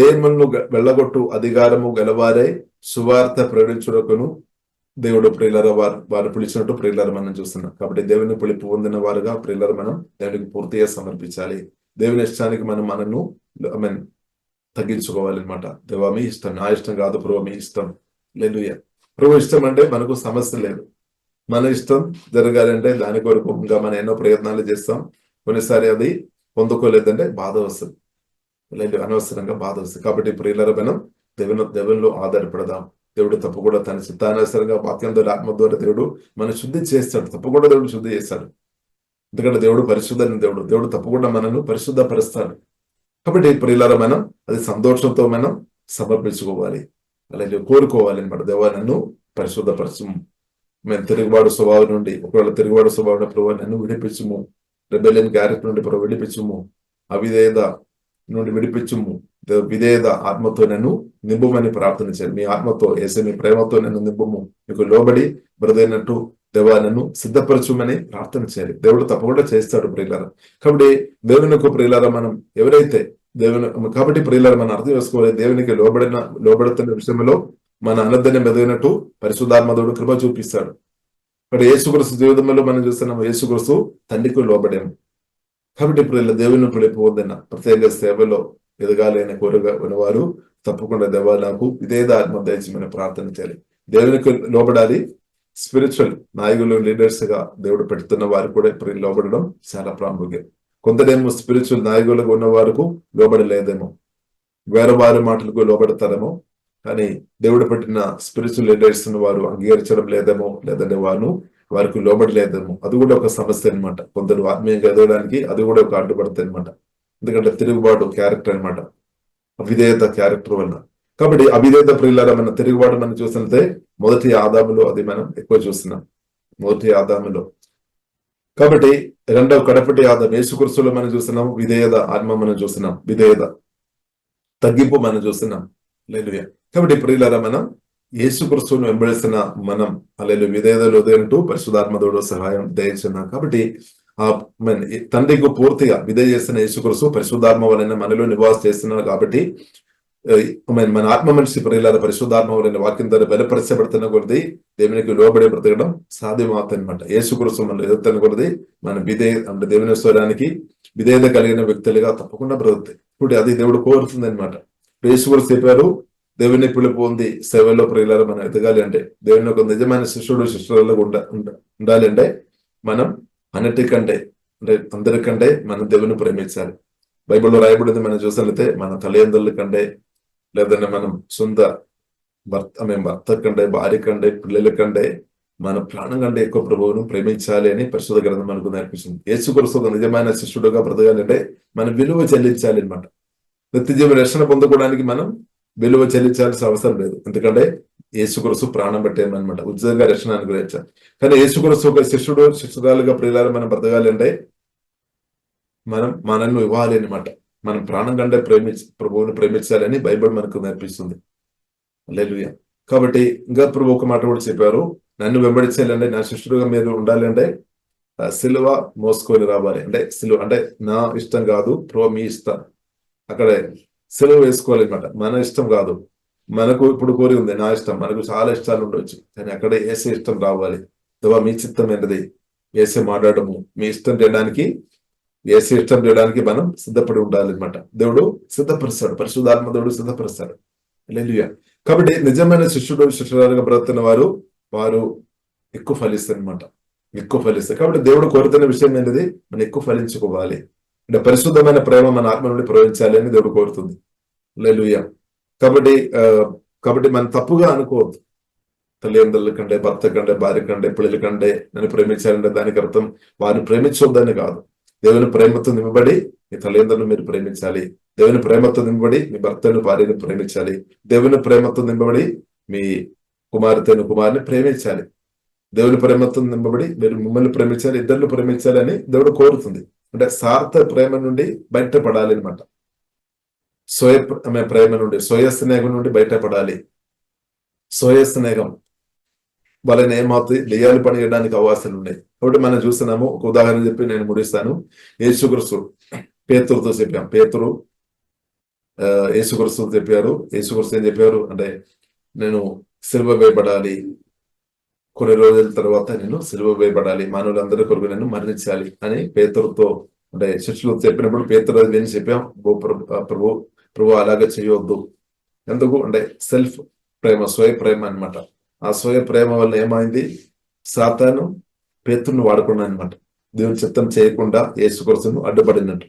దేములను వెళ్ళగొట్టు అధికారము గలవారై సువార్త ప్రకటించుటకును దేవుడు ప్రియులారా వారు పిలిచినట్టు ప్రియులారా మనం చూస్తున్నాం. కాబట్టి దేవుని పిలుపు పొందిన వారుగా ప్రియులారా మనం దేవునికి పూర్తిగా సమర్పించాలి. దేవుని ఇష్టానికి మనను తగ్గించుకోవాలన్నమాట. దేవా మీ ఇష్టం, నా ఇష్టం కాదు ప్రభు మీ ఇష్టం. హల్లెలూయా. ప్రభు ఇష్టం అంటే మనకు సమస్య లేదు. మన ఇష్టం జరగాలంటే దాని కొరకు ఇంకా మనం ఎన్నో ప్రయత్నాలు చేస్తాం. కొన్నిసారి అది పొందుకోలేదంటే బాధ వస్తుంది, లేదు అనవసరంగా బాధ వస్తుంది. కాబట్టి ప్రియులారా మనం దేవునిలో ఆధారపడదాం. దేవుడు తప్పకుండా తన చిత్తానుసారంగా వాక్యం ద్వారా ఆత్మ ద్వారా దేవుడు మనం శుద్ధి చేస్తాడు. తప్పకుండా దేవుడు శుద్ధి చేస్తాడు. ఎందుకంటే దేవుడు పరిశుద్ధమైన దేవుడు తప్పకుండా మనను పరిశుద్ధపరుస్తాడు. కాబట్టి ప్రియులారా మనం అది సంతోషంతో మనం సమర్పించుకోవాలి, అలాగే కోరుకోవాలి అనమాట. దేవా నన్ను పరిశుద్ధపరచుము, మేము తిరుగుబాటు స్వభావం నుండి, ఒకవేళ తిరుగుబాటు స్వభావం ప్రభావ నన్ను విడిపించుము, రెబెలియన్ క్యారెక్టర్ నుండి ప్రభు విడిపించుము, అవిధేయత నుండి విడిపించుము, విధేయత ఆత్మతో నన్ను నింపుమని ప్రార్థన చేయాలి. మీ ఆత్మతో ఏసే మీ ప్రేమతో నన్ను నింపుము, మీకు లోబడి బ్రదైనట్టు దేవా నన్ను సిద్ధపరచుమని ప్రార్థన చేయాలి. దేవుడు తప్పకుండా చేస్తాడు ప్రియులారా. కాబట్టి దేవునికి ప్రియులారా మనం ఎవరైతే కాబట్టి ప్రియులారా మనం అర్థం చేసుకోవాలి, దేవునికి లోబడుతున్న విషయంలో మన అనర్థాన్ని మెదగినట్టు పరిశుద్ధాత్మదేవుడు కృప చూపిస్తాడు. ఇక్కడ యేసుక్రీస్తు జీవితంలో మనం చూస్తున్నాము, యేసుక్రీస్తు తండ్రికి లోబడాము. కాబట్టి ఇప్పుడు దేవుని పిలుపు పొందిన ప్రత్యేక సేవలో ఎదగాలి అనే కోరిక ఉన్నవారు తప్పకుండా దేవా నాకు విధేయత ఆత్మ దయచేయమని ప్రార్థన చేయాలి. దేవునికి లోబడాలి. స్పిరిచువల్ నాయకులు లీడర్స్ గా దేవుడు పెడుతున్న వారు కూడా లోబడడం చాలా ప్రాముఖ్యం. కొందరేమో స్పిరిచువల్ నాయకులుగా ఉన్న వారికి లోబడలేదేమో, వేరే వారి మాటలకు లోబడతారేమో, కానీ దేవుడు పెట్టిన స్పిరిచువల్ లీడర్స్ వారు అంగీకరించడం లేదేమో, లేదంటే వారికి లోబడలేదేమో. అది కూడా ఒక సమస్య అనమాట. కొందరు ఆత్మీయంగా ఎదగడానికి అది కూడా ఒక అడ్డుపడుతుంది అనమాట. ఎందుకంటే తిరుగుబాటు క్యారెక్టర్ అనమాట, అవిధేయత క్యారెక్టర్ వల్ల. కాబట్టి అవిధేయత ప్రియులారా మన తిరుగుబాటు మనం చూసినట్లయితే మొదటి ఆదాములో అది మనం ఎక్కువ చూస్తున్నాం, మొదటి ఆదాములో. కాబట్టి రెండవ కడపటి ఆదాము యేసుక్రీస్తులో మనం చూస్తున్నాం విధేయత ఆత్మ మనం చూస్తున్నాం, విధేయత తగ్గింపు మనం చూస్తున్నాం. హల్లెలూయా. కాబట్టి ప్రియులారా మనం యేసుక్రీస్తును వెంబడిస్తున్న మనం హల్లెలూయా విధేయతలో ఉదయంటూ పరిశుద్ధాత్మదేవుడు సహాయం దయచున్నాం. కాబట్టి తండ్రికి పూర్తిగా విధేయ చేస్తున్న యేసుక్రీస్తు పరిశుద్ధాత్మ వలన మనలో నివాసం చేస్తున్నారు. కాబట్టి మన ఆత్మ మనిషి ప్రియులారా పరిశుద్ధాత్మ వలన వాక్యం ద్వారా బలపరచబడుతున్న కొద్ది దేవునికి లోబడి బ్రతకడం సాధ్యమవుతుంది అనమాట. యేసుక్రీస్తు మనం ఎదుగుతున్న కొద్ది మన అంటే దేవుని స్వరానికి విధేయత కలిగిన వ్యక్తులుగా తప్పకుండా బ్రతుకుతాయి. ఇప్పుడు అది దేవుడు కోరుతుంది అనమాట. యేసుక్రీస్తు చెప్పారు, దేవుని పిలుపు ఉంది సేవలో ప్రియులారా మనం ఎదగాలి అంటే, దేవుని ఒక నిజమైన శిష్యులలో ఉండాలి అంటే మనం అన్నిటికంటే అంటే అందరికంటే మనం దేవుని ప్రేమించాలి. బైబిల్లో రాయబడింది మనం చూసినట్లయితే మన తల్లిదండ్రుల కంటే, లేదంటే మనం సొంత భర్త కంటే, భార్య కంటే, పిల్లల కంటే, మన ప్రాణం కంటే ఎక్కువ ప్రభువును ప్రేమించాలి అని పరిశుద్ధ గ్రంథం మనకు నేర్పిస్తుంది. యేసుక్రీస్తు ఒక నిజమైన శిష్యుడుగా బ్రతకాలి అంటే మనం విలువ చెల్లించాలి అనమాట. నిత్యజీవ రక్షణ పొందుకోవడానికి మనం విలువ చెల్లించాల్సిన అవసరం లేదు, ఎందుకంటే యేసుక్రీస్తు ప్రాణం పెట్టేయమనమాట, ఉచితంగా రక్షణ అనుగ్రహించాలి. కానీ యేసుక్రీస్తు ఒక శిష్యురాలుగా ప్రియులారా మనం బ్రతకాలి అంటే మనం మనల్ని ఇవ్వాలి అనమాట. మనం ప్రాణం కంటే ప్రభువుని ప్రేమించాలని బైబిల్ మనకు నేర్పిస్తుంది. హల్లెలూయా. కాబట్టి ఇంకా ప్రభు ఒక మాట కూడా చెప్పారు, నన్ను వెంబడించాలంటే, నా శిష్యుడుగా మీరు ఉండాలి అంటే సిలువ మోసుకొని రావాలి. అంటే సిలువ అంటే నా ఇష్టం కాదు ప్రభు మీ ఇష్టం, అక్కడ సెలవు వేసుకోవాలి అనమాట. మన ఇష్టం కాదు, మనకు ఇప్పుడు కోరి ఉంది నా ఇష్టం, మనకు చాలా ఇష్టాలు ఉండవచ్చు, కానీ అక్కడే ఏసే ఇష్టం రావాలి. దేవా మీ చిత్తం ఏంటది, ఏసే మాట్లాడము, మీ ఇష్టం చేయడానికి, ఏసే ఇష్టం చేయడానికి మనం సిద్ధపడి ఉండాలి అనమాట. దేవుడు సిద్ధపరుస్తాడు, పరిశుద్ధాత్మ దేవుడు సిద్ధపరుస్తాడు. హల్లెలూయా. కాబట్టి నిజమైన శిష్యురాలుగా బ్రతున్న వారు ఎక్కువ ఫలిస్తారు అనమాట, ఎక్కువ ఫలిస్తారు. కాబట్టి దేవుడు కోరుతున్న విషయం ఏంటిది, మనం ఎక్కువ ఫలించుకోవాలి అంటే పరిశుద్ధమైన ప్రేమ మన ఆత్మ నుండి ప్రవహించాలి అని దేవుడు కోరుతుంది. హల్లెలూయా. కాబట్టి మనం తప్పుగా అనుకోవద్దు. తల్లిదండ్రుల కంటే, భర్త కంటే, భార్య కంటే, పిల్లల కంటే నన్ను ప్రేమించాలంటే దానికి అర్థం వారిని ప్రేమించొద్దని కాదు. దేవుని ప్రేమతో నింపబడి మీ తల్లిదండ్రులను మీరు ప్రేమించాలి, దేవుని ప్రేమతో నింపబడి మీ భర్తను భార్యను ప్రేమించాలి, దేవుని ప్రేమతో నింపబడి మీ కుమార్తెను కుమారుని ప్రేమించాలి. దేవుని ప్రేమతో నింపబడి మీరు మిమ్మల్ని ప్రేమించాలి, ఇద్దరిని ప్రేమించాలి అని దేవుడు కోరుతుంది. అంటే స్వార్థ ప్రేమ నుండి బయటపడాలి అనమాట. ప్రేమ నుండి, స్వయ స్నేహం నుండి బయటపడాలి. స్వయ స్నేహం వాళ్ళని ఏమవుతుంది, లియాలు పనిచేయడానికి అవకాశాలు ఉన్నాయి. కాబట్టి మనం చూస్తున్నాము. ఒక ఉదాహరణ చెప్పి నేను ముగిస్తాను. యేసుక్రీస్తు పేతురుతో చెప్పాం. పేతురు యేసుక్రీస్తు చెప్పారు. యేసుక్రీస్తు ఏం చెప్పారు అంటే, నేను సిలువ వేయబడాలి, కొన్ని రోజుల తర్వాత నేను సిలువ వేయబడాలి, మానవులందరి కొరకు నేను మరణించాలి అని పేతురుతో అంటే శిష్యులు చెప్పినప్పుడు పేతురు అది విని చెప్పాం, ప్రభు అలాగే చేయవద్దు. ఎందుకు అంటే సెల్ఫ్ ప్రేమ, స్వయ ప్రేమ అనమాట. ఆ స్వయ ప్రేమ వల్ల ఏమైంది, సాతాను పేతురుని వాడుకున్నాను అనమాట. దేవుని చిత్తం చేయకుండా యేసుక్రీస్తును అడ్డుపడినట్టు.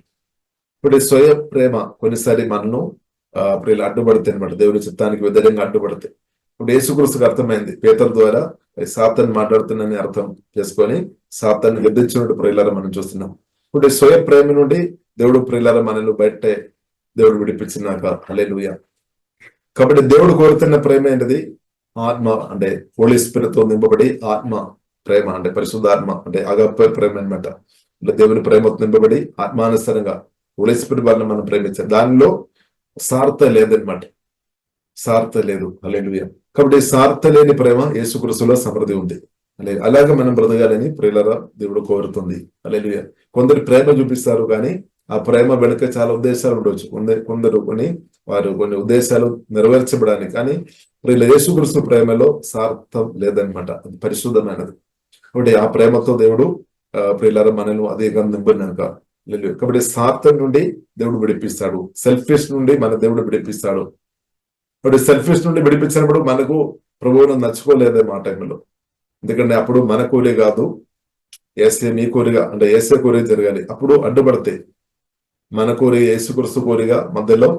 ఇప్పుడు ఈ స్వయ ప్రేమ కొన్నిసారి మనను అడ్డుపడితే అనమాట, దేవుని చిత్తానికి వ్యతిరేకంగా అడ్డుపడితే. ఇప్పుడు యేసుక్రీస్తుకు అర్థమైంది, పేతురు ద్వారా సాతాను మాట్లాడుతున్నానని అర్థం చేసుకొని సాతాన్ని గద్దించినట్టు ప్రియులారా మనం చూస్తున్నాం. ఇప్పుడు ఈ స్వయ ప్రేమ నుండి దేవుడు ప్రియులారా మనల్ని బయటే దేవుడు విడిపించినాక హల్లెలూయా. కాబట్టి దేవుడు కోరుతున్న ప్రేమ ఏంటిది, ఆత్మ అంటే హోలీ స్పిరిట్ తో నింపబడి ఆత్మ ప్రేమ అంటే పరిశుద్ధాత్మ అంటే అగప ప్రేమ అనమాట. అంటే దేవుని ప్రేమతో నింపబడి ఆత్మానుసారంగా హోలీ స్పిరిట్ వాళ్ళని మనం ప్రేమించాలి. దానిలో స్వార్థ లేదనమాట, స్వార్థ లేదు. హల్లెలూయా. కాబట్టి స్వార్థ లేని ప్రేమ యేసుక్రీస్తులో సమృద్ధి ఉంది. అలాగే మనం బ్రతకాలని ప్రియులారా దేవుడు కోరుతుంది. హల్లెలూయా. కొందరు ప్రేమ చూపిస్తారు, కానీ ఆ ప్రేమ వెనుక చాలా ఉద్దేశాలు ఉండవచ్చు. కొందరు కొన్ని ఉద్దేశాలు నెరవేర్చబడానికి. కానీ యేసుక్రీస్తు ప్రేమలో స్వార్థం లేదనమాట, అది పరిశుద్ధమైనది. కాబట్టి ఆ ప్రేమతో దేవుడు ప్రియులారా మనల్ని అధికంగా నింపినాక కాబట్టి స్వార్థం నుండి దేవుడు విడిపిస్తాడు. సెల్ఫిష్ నుండి మన దేవుడు విడిపిస్తాడు. కాబట్టి సెల్ఫిష్ నుండి విడిపించినప్పుడు మనకు ప్రభువును నచ్చుకోలేదే మా టైంలో. ఎందుకంటే అప్పుడు మన కోరి కాదు, ఏసే మీ కోరిగా అంటే ఏసే కోరిక జరగాలి. అప్పుడు అడ్డుపడితే మన కోరి యేసుక్రీస్తు కోరిగా మధ్యలో.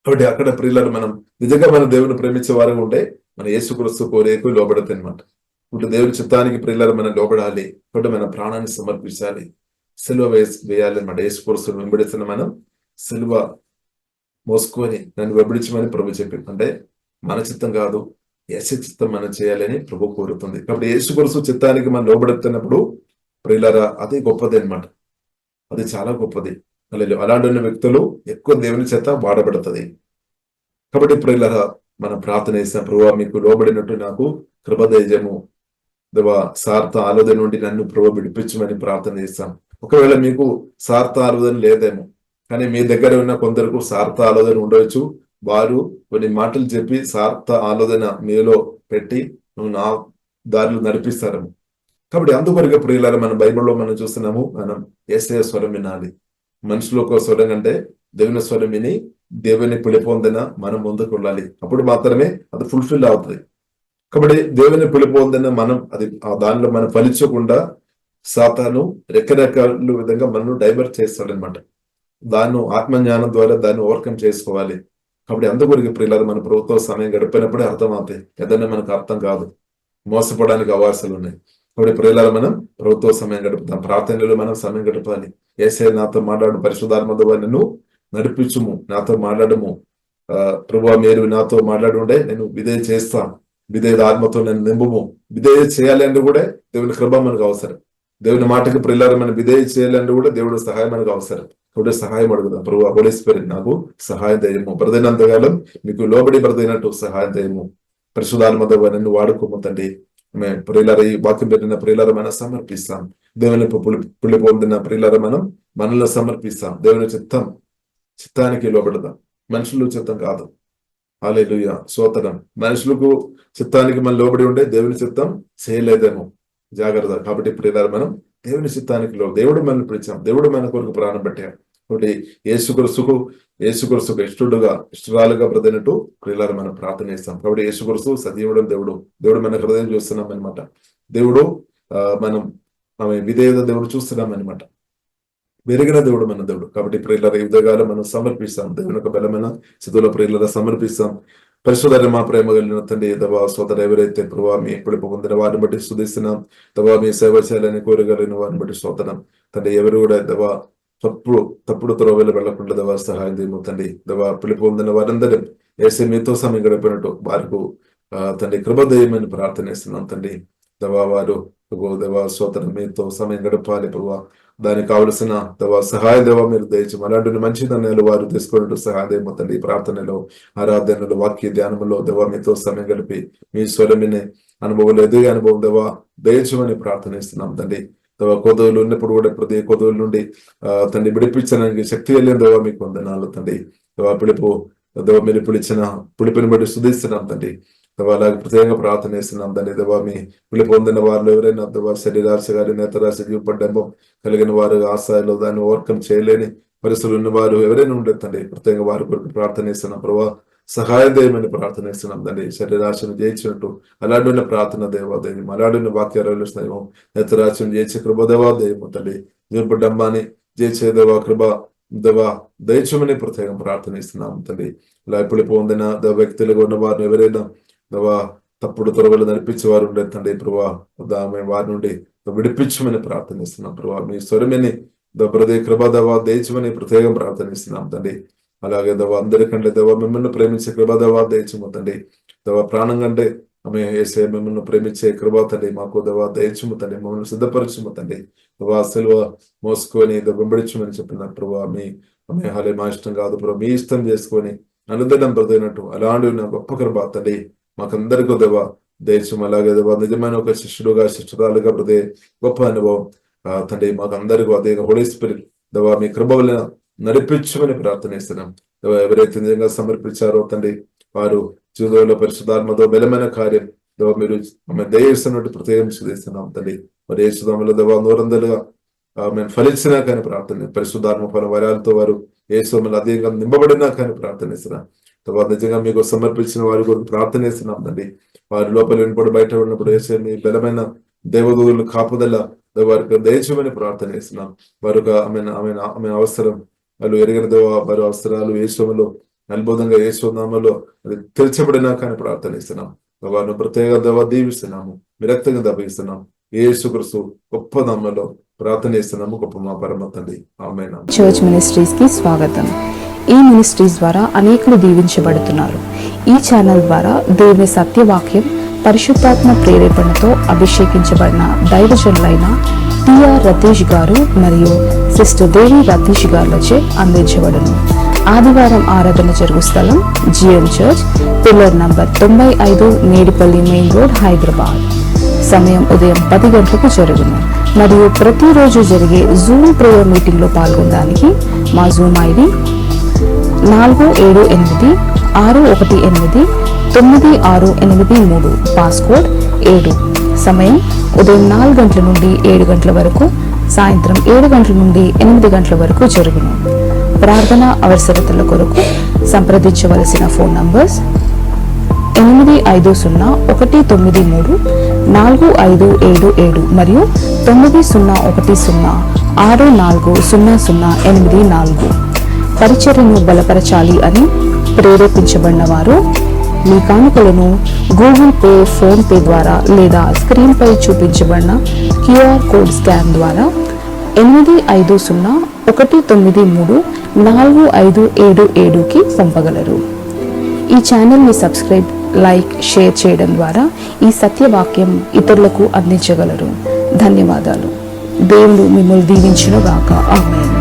కాబట్టి అక్కడ ప్రియులను మనం నిజంగా మన దేవుని ప్రేమించే వారు ఉంటే మన యేసుక్రీస్తు కోరికకు లోబడతాయి అనమాట. ఇప్పుడు దేవుని చిత్తానికి ప్రియులను మనం లోబడాలి. కాబట్టి మన ప్రాణాన్ని సమర్పించాలి, సిలువ వేయాలి అనమాట. యేసుక్రీస్తును వెంబడిస్తున్న మనం సిలువ మోసుకొని నన్ను వెంబడించమని ప్రభు చెప్పింది. అంటే మన చిత్తం కాదు, యేసు చిత్తం మనం చేయాలని ప్రభు కోరుతుంది. కాబట్టి యేసుక్రీస్తు చిత్తానికి మనం లోబడుతున్నప్పుడు ప్రియులారా అది గొప్పది అనమాట, అది చాలా గొప్పది. అలాంటి వ్యక్తులు ఎక్కువ దేవుని చేత వాడబడుతుంది. కాబట్టి ప్రియులారా మనం ప్రార్థన చేస్తాం, ప్రభువా మీకు లోబడినట్టు నాకు కృపదయము దేవా, స్వార్థ ఆలోచన నుండి నన్ను ప్రభు విడిపించమని ప్రార్థన చేస్తాం. ఒకవేళ మీకు స్వార్థ ఆలోచన లేదేమో, కానీ మీ దగ్గర ఉన్న కొందరికి స్వార్థ ఆలోచన ఉండవచ్చు. వారు కొన్ని మాటలు చెప్పి స్వార్థ ఆలోచన మీలో పెట్టి నువ్వు నా దారిలో నడిపిస్తారేమో. కాబట్టి అందుకొరకు ప్రియులారా మన బైబిల్లో మనం చూస్తున్నాము, మనం యేసయ్య స్వరం వినాలి. మనుషులు ఒక స్వరం కంటే దేవుని స్వరం విని దేవుని పిలుపొందిన మనం ముందుకు వెళ్ళాలి. అప్పుడు మాత్రమే అది ఫుల్ఫిల్ అవుతుంది. కాబట్టి దేవుని పిలుపొందిన మనం అది దానిలో మనం ఫలించకుండా సాతాను రకరకాల విధంగా మనం డైవర్ట్ చేస్తాడనమాట. దాన్ని ఆత్మజ్ఞానం ద్వారా దాన్ని ఓవర్కమ్ చేసుకోవాలి. కాబట్టి అందుకొరకు ప్రియులారా మన ప్రభుత్వ సమయం గడిపినప్పుడే అర్థమవుతాయి, ఏదైనా మనకు అర్థం కాదు, మోసపోవడానికి అవకాశాలు ఉన్నాయి. కాబట్టి ప్రియులారా మనం ప్రభుత్వ సమయం గడుపుతాం, ప్రార్థనలో మనం సమయం గడపాలి. యేసయ్య నాతో మాట్లాడు, పరిశుద్ధాత్మ ద్వారా నన్ను నడిపించుము, నాతో మాట్లాడము, ప్రభువా మీరు నాతో మాట్లాడుండే నేను విధేయ చేస్తాను, విధేయ ఆత్మతో నన్ను నింపుము. విధేయ చేయాలి అంటే కూడా దేవుని కృప మనకు అవసరం. దేవుని మాటకి ప్రియులారా మనం విధేయ చేయాలంటే కూడా దేవుడు సహాయం మనకు అవసరం. కాబట్టి సహాయం అడుగుదాం, ప్రభువా హోలీ స్పిరిట్ నాకు సహాయం దయము, బ్రతినంతకాలం మీకు లోబడి బ్రతికినట్టు సహాయం దయము, పరిశుద్ధాత్మ ద్వారా నన్ను వాడుకోము తండ్రి. మేము ప్రియులారా ఈ వాక్యం పెట్టిన ప్రియులారా మనం సమర్పిస్తాం. దేవుని పులి పొందిన ప్రియులారా మనం మనలో సమర్పిస్తాం. దేవుని చిత్తానికి లోబడదాం, మనుషులు చిత్తం కాదు. హల్లెలూయా, స్తోత్రం. మనుషులకు చిత్తానికి మనం లోబడి ఉంటే దేవుని చిత్తం చేయలేదేమో, జాగ్రత్త. కాబట్టి ప్రియులారా మనం దేవుని చిత్తానికి దేవుడు మనల్ని పిలిచాం, దేవుడు మన కొరకు ప్రాణం పెట్టాడు. కాబట్టి యేసుక్రీస్తుకు ఇష్టరాలుగా బ్రతినట్టు ప్రియులారా మనం ప్రార్థన చేస్తాం. కాబట్టి యేసుక్రీస్తు సజీవుడు దేవుడు మన హృదయం చూస్తున్నాం అనమాట. దేవుడు మనం విధేయత దేవుడు చూస్తున్నాం అనమాట. పెరిగిన దేవుడు మన దేవుడు. కాబట్టి ప్రియులారా ఈ ఉదయకాలం మనం సమర్పిస్తాం, దేవుని యొక్క బలమైన స్థితిలో ప్రియులారా సమర్పిస్తాం. పరిశుద్ధ మా ప్రేమ కలిగిన తండ్రి దవా సోదరు ఎవరైతే ప్రభావ మీ పిలుపు పొందిన వారిని బట్టి స్తుతిస్తున్నాం. దవా మీ సేవ చేయాలని కోరగలిగిన వారిని బట్టి స్తోత్రం తండ్రి. ఎవరు కూడా దవా తప్పుడు త్రోవలు వెళ్లకుండా దవా సహాయం చేయము తండ్రి. దవా పిలుపు పొందిన వారందరూ యేసయ్య మీతో సమయం గడిపినట్టు వారికి తండ్రి కృపదయమని ప్రార్థన చేస్తున్నాం తండ్రి. దేవా వారు దేవా స్తోత్రం మీతో సమయం గడపాలి ప్రభా, దానికి కావలసిన దేవా సహాయ దేవా మీరు దయచేసి అలాంటి మంచి నిర్ణయాలు వారు తీసుకున్నట్టు సహాయం తండ్రి. ప్రార్థనలో, ఆరాధనలో, వాక్య ధ్యానంలో దేవా మీతో సమయం గడిపి మీ స్వరమినే అనుభవం ఎదుగు అనుభవం దేవా దయచేయమని ప్రార్థనిస్తున్నాం తండ్రి. దేవా కొదవులు ఉన్నప్పుడు కూడా ప్రతి కొదవుల నుండి తండ్రి విడిపించడానికి శక్తి వెళ్ళిన దేవా మీకు వందనాలు తండ్రి. దేవా పిలుపు దేవా మీరు పిలుపుని బట్టి స్తుతిస్తున్నాం తండ్రి. దేవా అలాగే ప్రత్యేకంగా ప్రార్థన చేస్తున్నాం తండ్రి. దేవా మీ పిలుపు పొందిన వారిలో ఎవరైనా దేవా శరీరాశ గారి నేతరాశ జీవపడ్డంబం కలిగిన వారు ఆశలో దాన్ని ఓవర్కమ్ చేయలేని పరిస్థితులు ఉన్న వారు ఎవరైనా ఉండదు తండ్రి. ప్రత్యేకంగా వారి కొరకు ప్రార్థన చేస్తున్నాం ప్రభావ, సహాయదేవమని ప్రార్థన చేస్తున్నాం తండ్రి. శరీరాశను జయించినట్టు అలాంటి ప్రార్థన దేవాదేవం, అలాంటి వాక్యాలు నేతరాశను జయించే కృప దేవాదేవం తండ్రి. జీవపడ్డంబాన్ని జయించే దేవా కృప దేవా దయచమని ప్రత్యేకంగా ప్రార్థన ఇస్తున్నాం తండ్రి. ఇలా ఇప్పుడు పొందిన వ్యక్తులుగా ఉన్న వారిని ఎవరైనా దేవా తప్పుడు త్వరగలు నడిపించే వారు ఉండే తండ్రి ప్రభా, వారి నుండి విడిపించమని ప్రార్థనిస్తున్నాం ప్రభా. మీ స్వరమని ప్రదే కృపా దేవా దయచమని ప్రత్యేకంగా ప్రార్థనిస్తున్నాం తండ్రి. అలాగే దేవా అందరికంటే దేవా మిమ్మల్ని ప్రేమించే కృపా దేవా దయచము తండ్రి. దేవా ప్రాణం కంటే ఆమె వేసే మిమ్మల్ని ప్రేమించే కృపా తండ్రి మాకు దేవా దయచము తండ్రి. మమ్మల్ని సిద్ధపరచము తండ్రి. దేవా సిలువ మోసుకొని వెంబడించమని చెప్పిన ప్రభా, మీ ఆమె హాలే మా ఇష్టం కాదు ప్రభా, మీ ఇష్టం చేసుకొని అనుదినం బ్రతికినట్టు అలాంటి గొప్ప కృపా తండ్రి మాకందరికీ దేవా దయచము. అలాగే దేవా నిజమైన ఒక శిష్యుడుగా శిష్యురాలుగా ప్రదే గొప్ప అనుభవం తండ్రి మాకందరికీ అదే హోలీ స్పిరిట్ దేవా మీ కృప వలన నడిపించమని ప్రార్థనిస్తున్నాం. ఎవరైతే నిజంగా సమర్పించారో తండ్రి వారు జీవితంలో పరిశుద్ధాత్మతో బలమైన కార్యం దేవా మీరు ఆమె దయచేస్తున్నట్టు ప్రత్యేకం చూస్తున్నాం తండ్రి. మరి యేసునామములో దేవా నూరందలుగా మేము ఫలించినా కానీ ప్రార్థన పరిశుద్ధాత్మ ఫల వరాలతో వారు యేసునామములో అధికంగా నింపబడినా కానీ ప్రార్థనిస్తున్నాం. తర్వాత నిజంగా మీకు సమర్పించిన వారి కొరకు ప్రార్థన చేస్తున్నాం తండ్రి. వారి లోపల వినపడి బయట ఉన్నప్పుడు వేసే మీ బలమైన దేవదూరులు కాపుదల వారికి దయచేయమని ప్రార్థన చేస్తున్నాం. వారికి ఆమె అవసరం వాళ్ళు ఎరిగిన దేవా వారి అవసరాలు యేసులో అద్భుతంగా యేసునామములో అది తెరచబడినా కానీ ప్రార్థనిస్తున్నాం. వారిని ప్రత్యేక దేవా దీవిస్తున్నాము, విరక్తంగా దభిస్తున్నాం. యేసుక్రీస్తు గొప్ప నామములో ప్రార్థన చేస్తున్నాము, గొప్ప మా పరమ తండ్రి. ఆమేన్. చర్చ్ మినిస్ట్రీస్ కి స్వాగతం. ఈ మినిస్ట్రీస్ ద్వారా అనేకులు దీవించబడుతున్నారు. ఈ ఛానల్ ద్వారా దేవుని సత్యవాక్యం పరిశుద్ధాత్మ ప్రేరేపణతో అభిషేకించబడిన దైవజనులైన టిఆర్ రతీష్ గారు మరియు సిస్టర్ దేవి రతీష్ గారులచే అందించబడును. ఆదివారం ఆరాధన జరుగు స్థలం GM church, pillar number 95, Medipally main road, Hyderabad. సమయం ఉదయం 10 గంటలకు జరుగును. మరియు ప్రతిరోజు జరిగే జూమ్ ప్రేయర్ మీటింగ్ లో పాల్గొనడానికి మా జూమ్ ఐడి 4786189683, పాస్కోడ్ 7. సమయం ఉదయం 4 గంటల నుండి 7 గంటల వరకు, సాయంత్రం 7 గంటల నుండి 8 గంటల వరకు జరుగును. ప్రార్థన అవసరతల కొరకు సంప్రదించవలసిన ఫోన్ నంబర్స్ 8501934577 మరియు 9010640084. పరిచర్యను బలపరచాలి అని ప్రేరేపించబడిన వారు మీ కానుకలను గూగుల్ పే, ఫోన్ పే ద్వారా లేదా స్క్రీన్ పై చూపించబడిన క్యూఆర్ కోడ్ స్కాన్ ద్వారా 8501934577కి పంపగలరు. ఈ ఛానల్ని సబ్స్క్రైబ్, లైక్, షేర్ చేయడం ద్వారా ఈ సత్యవాక్యం ఇతరులకు అందించగలరు. ధన్యవాదాలు. దేవుడు మిమ్మల్ని దీవించును గాక. ఆమేన్.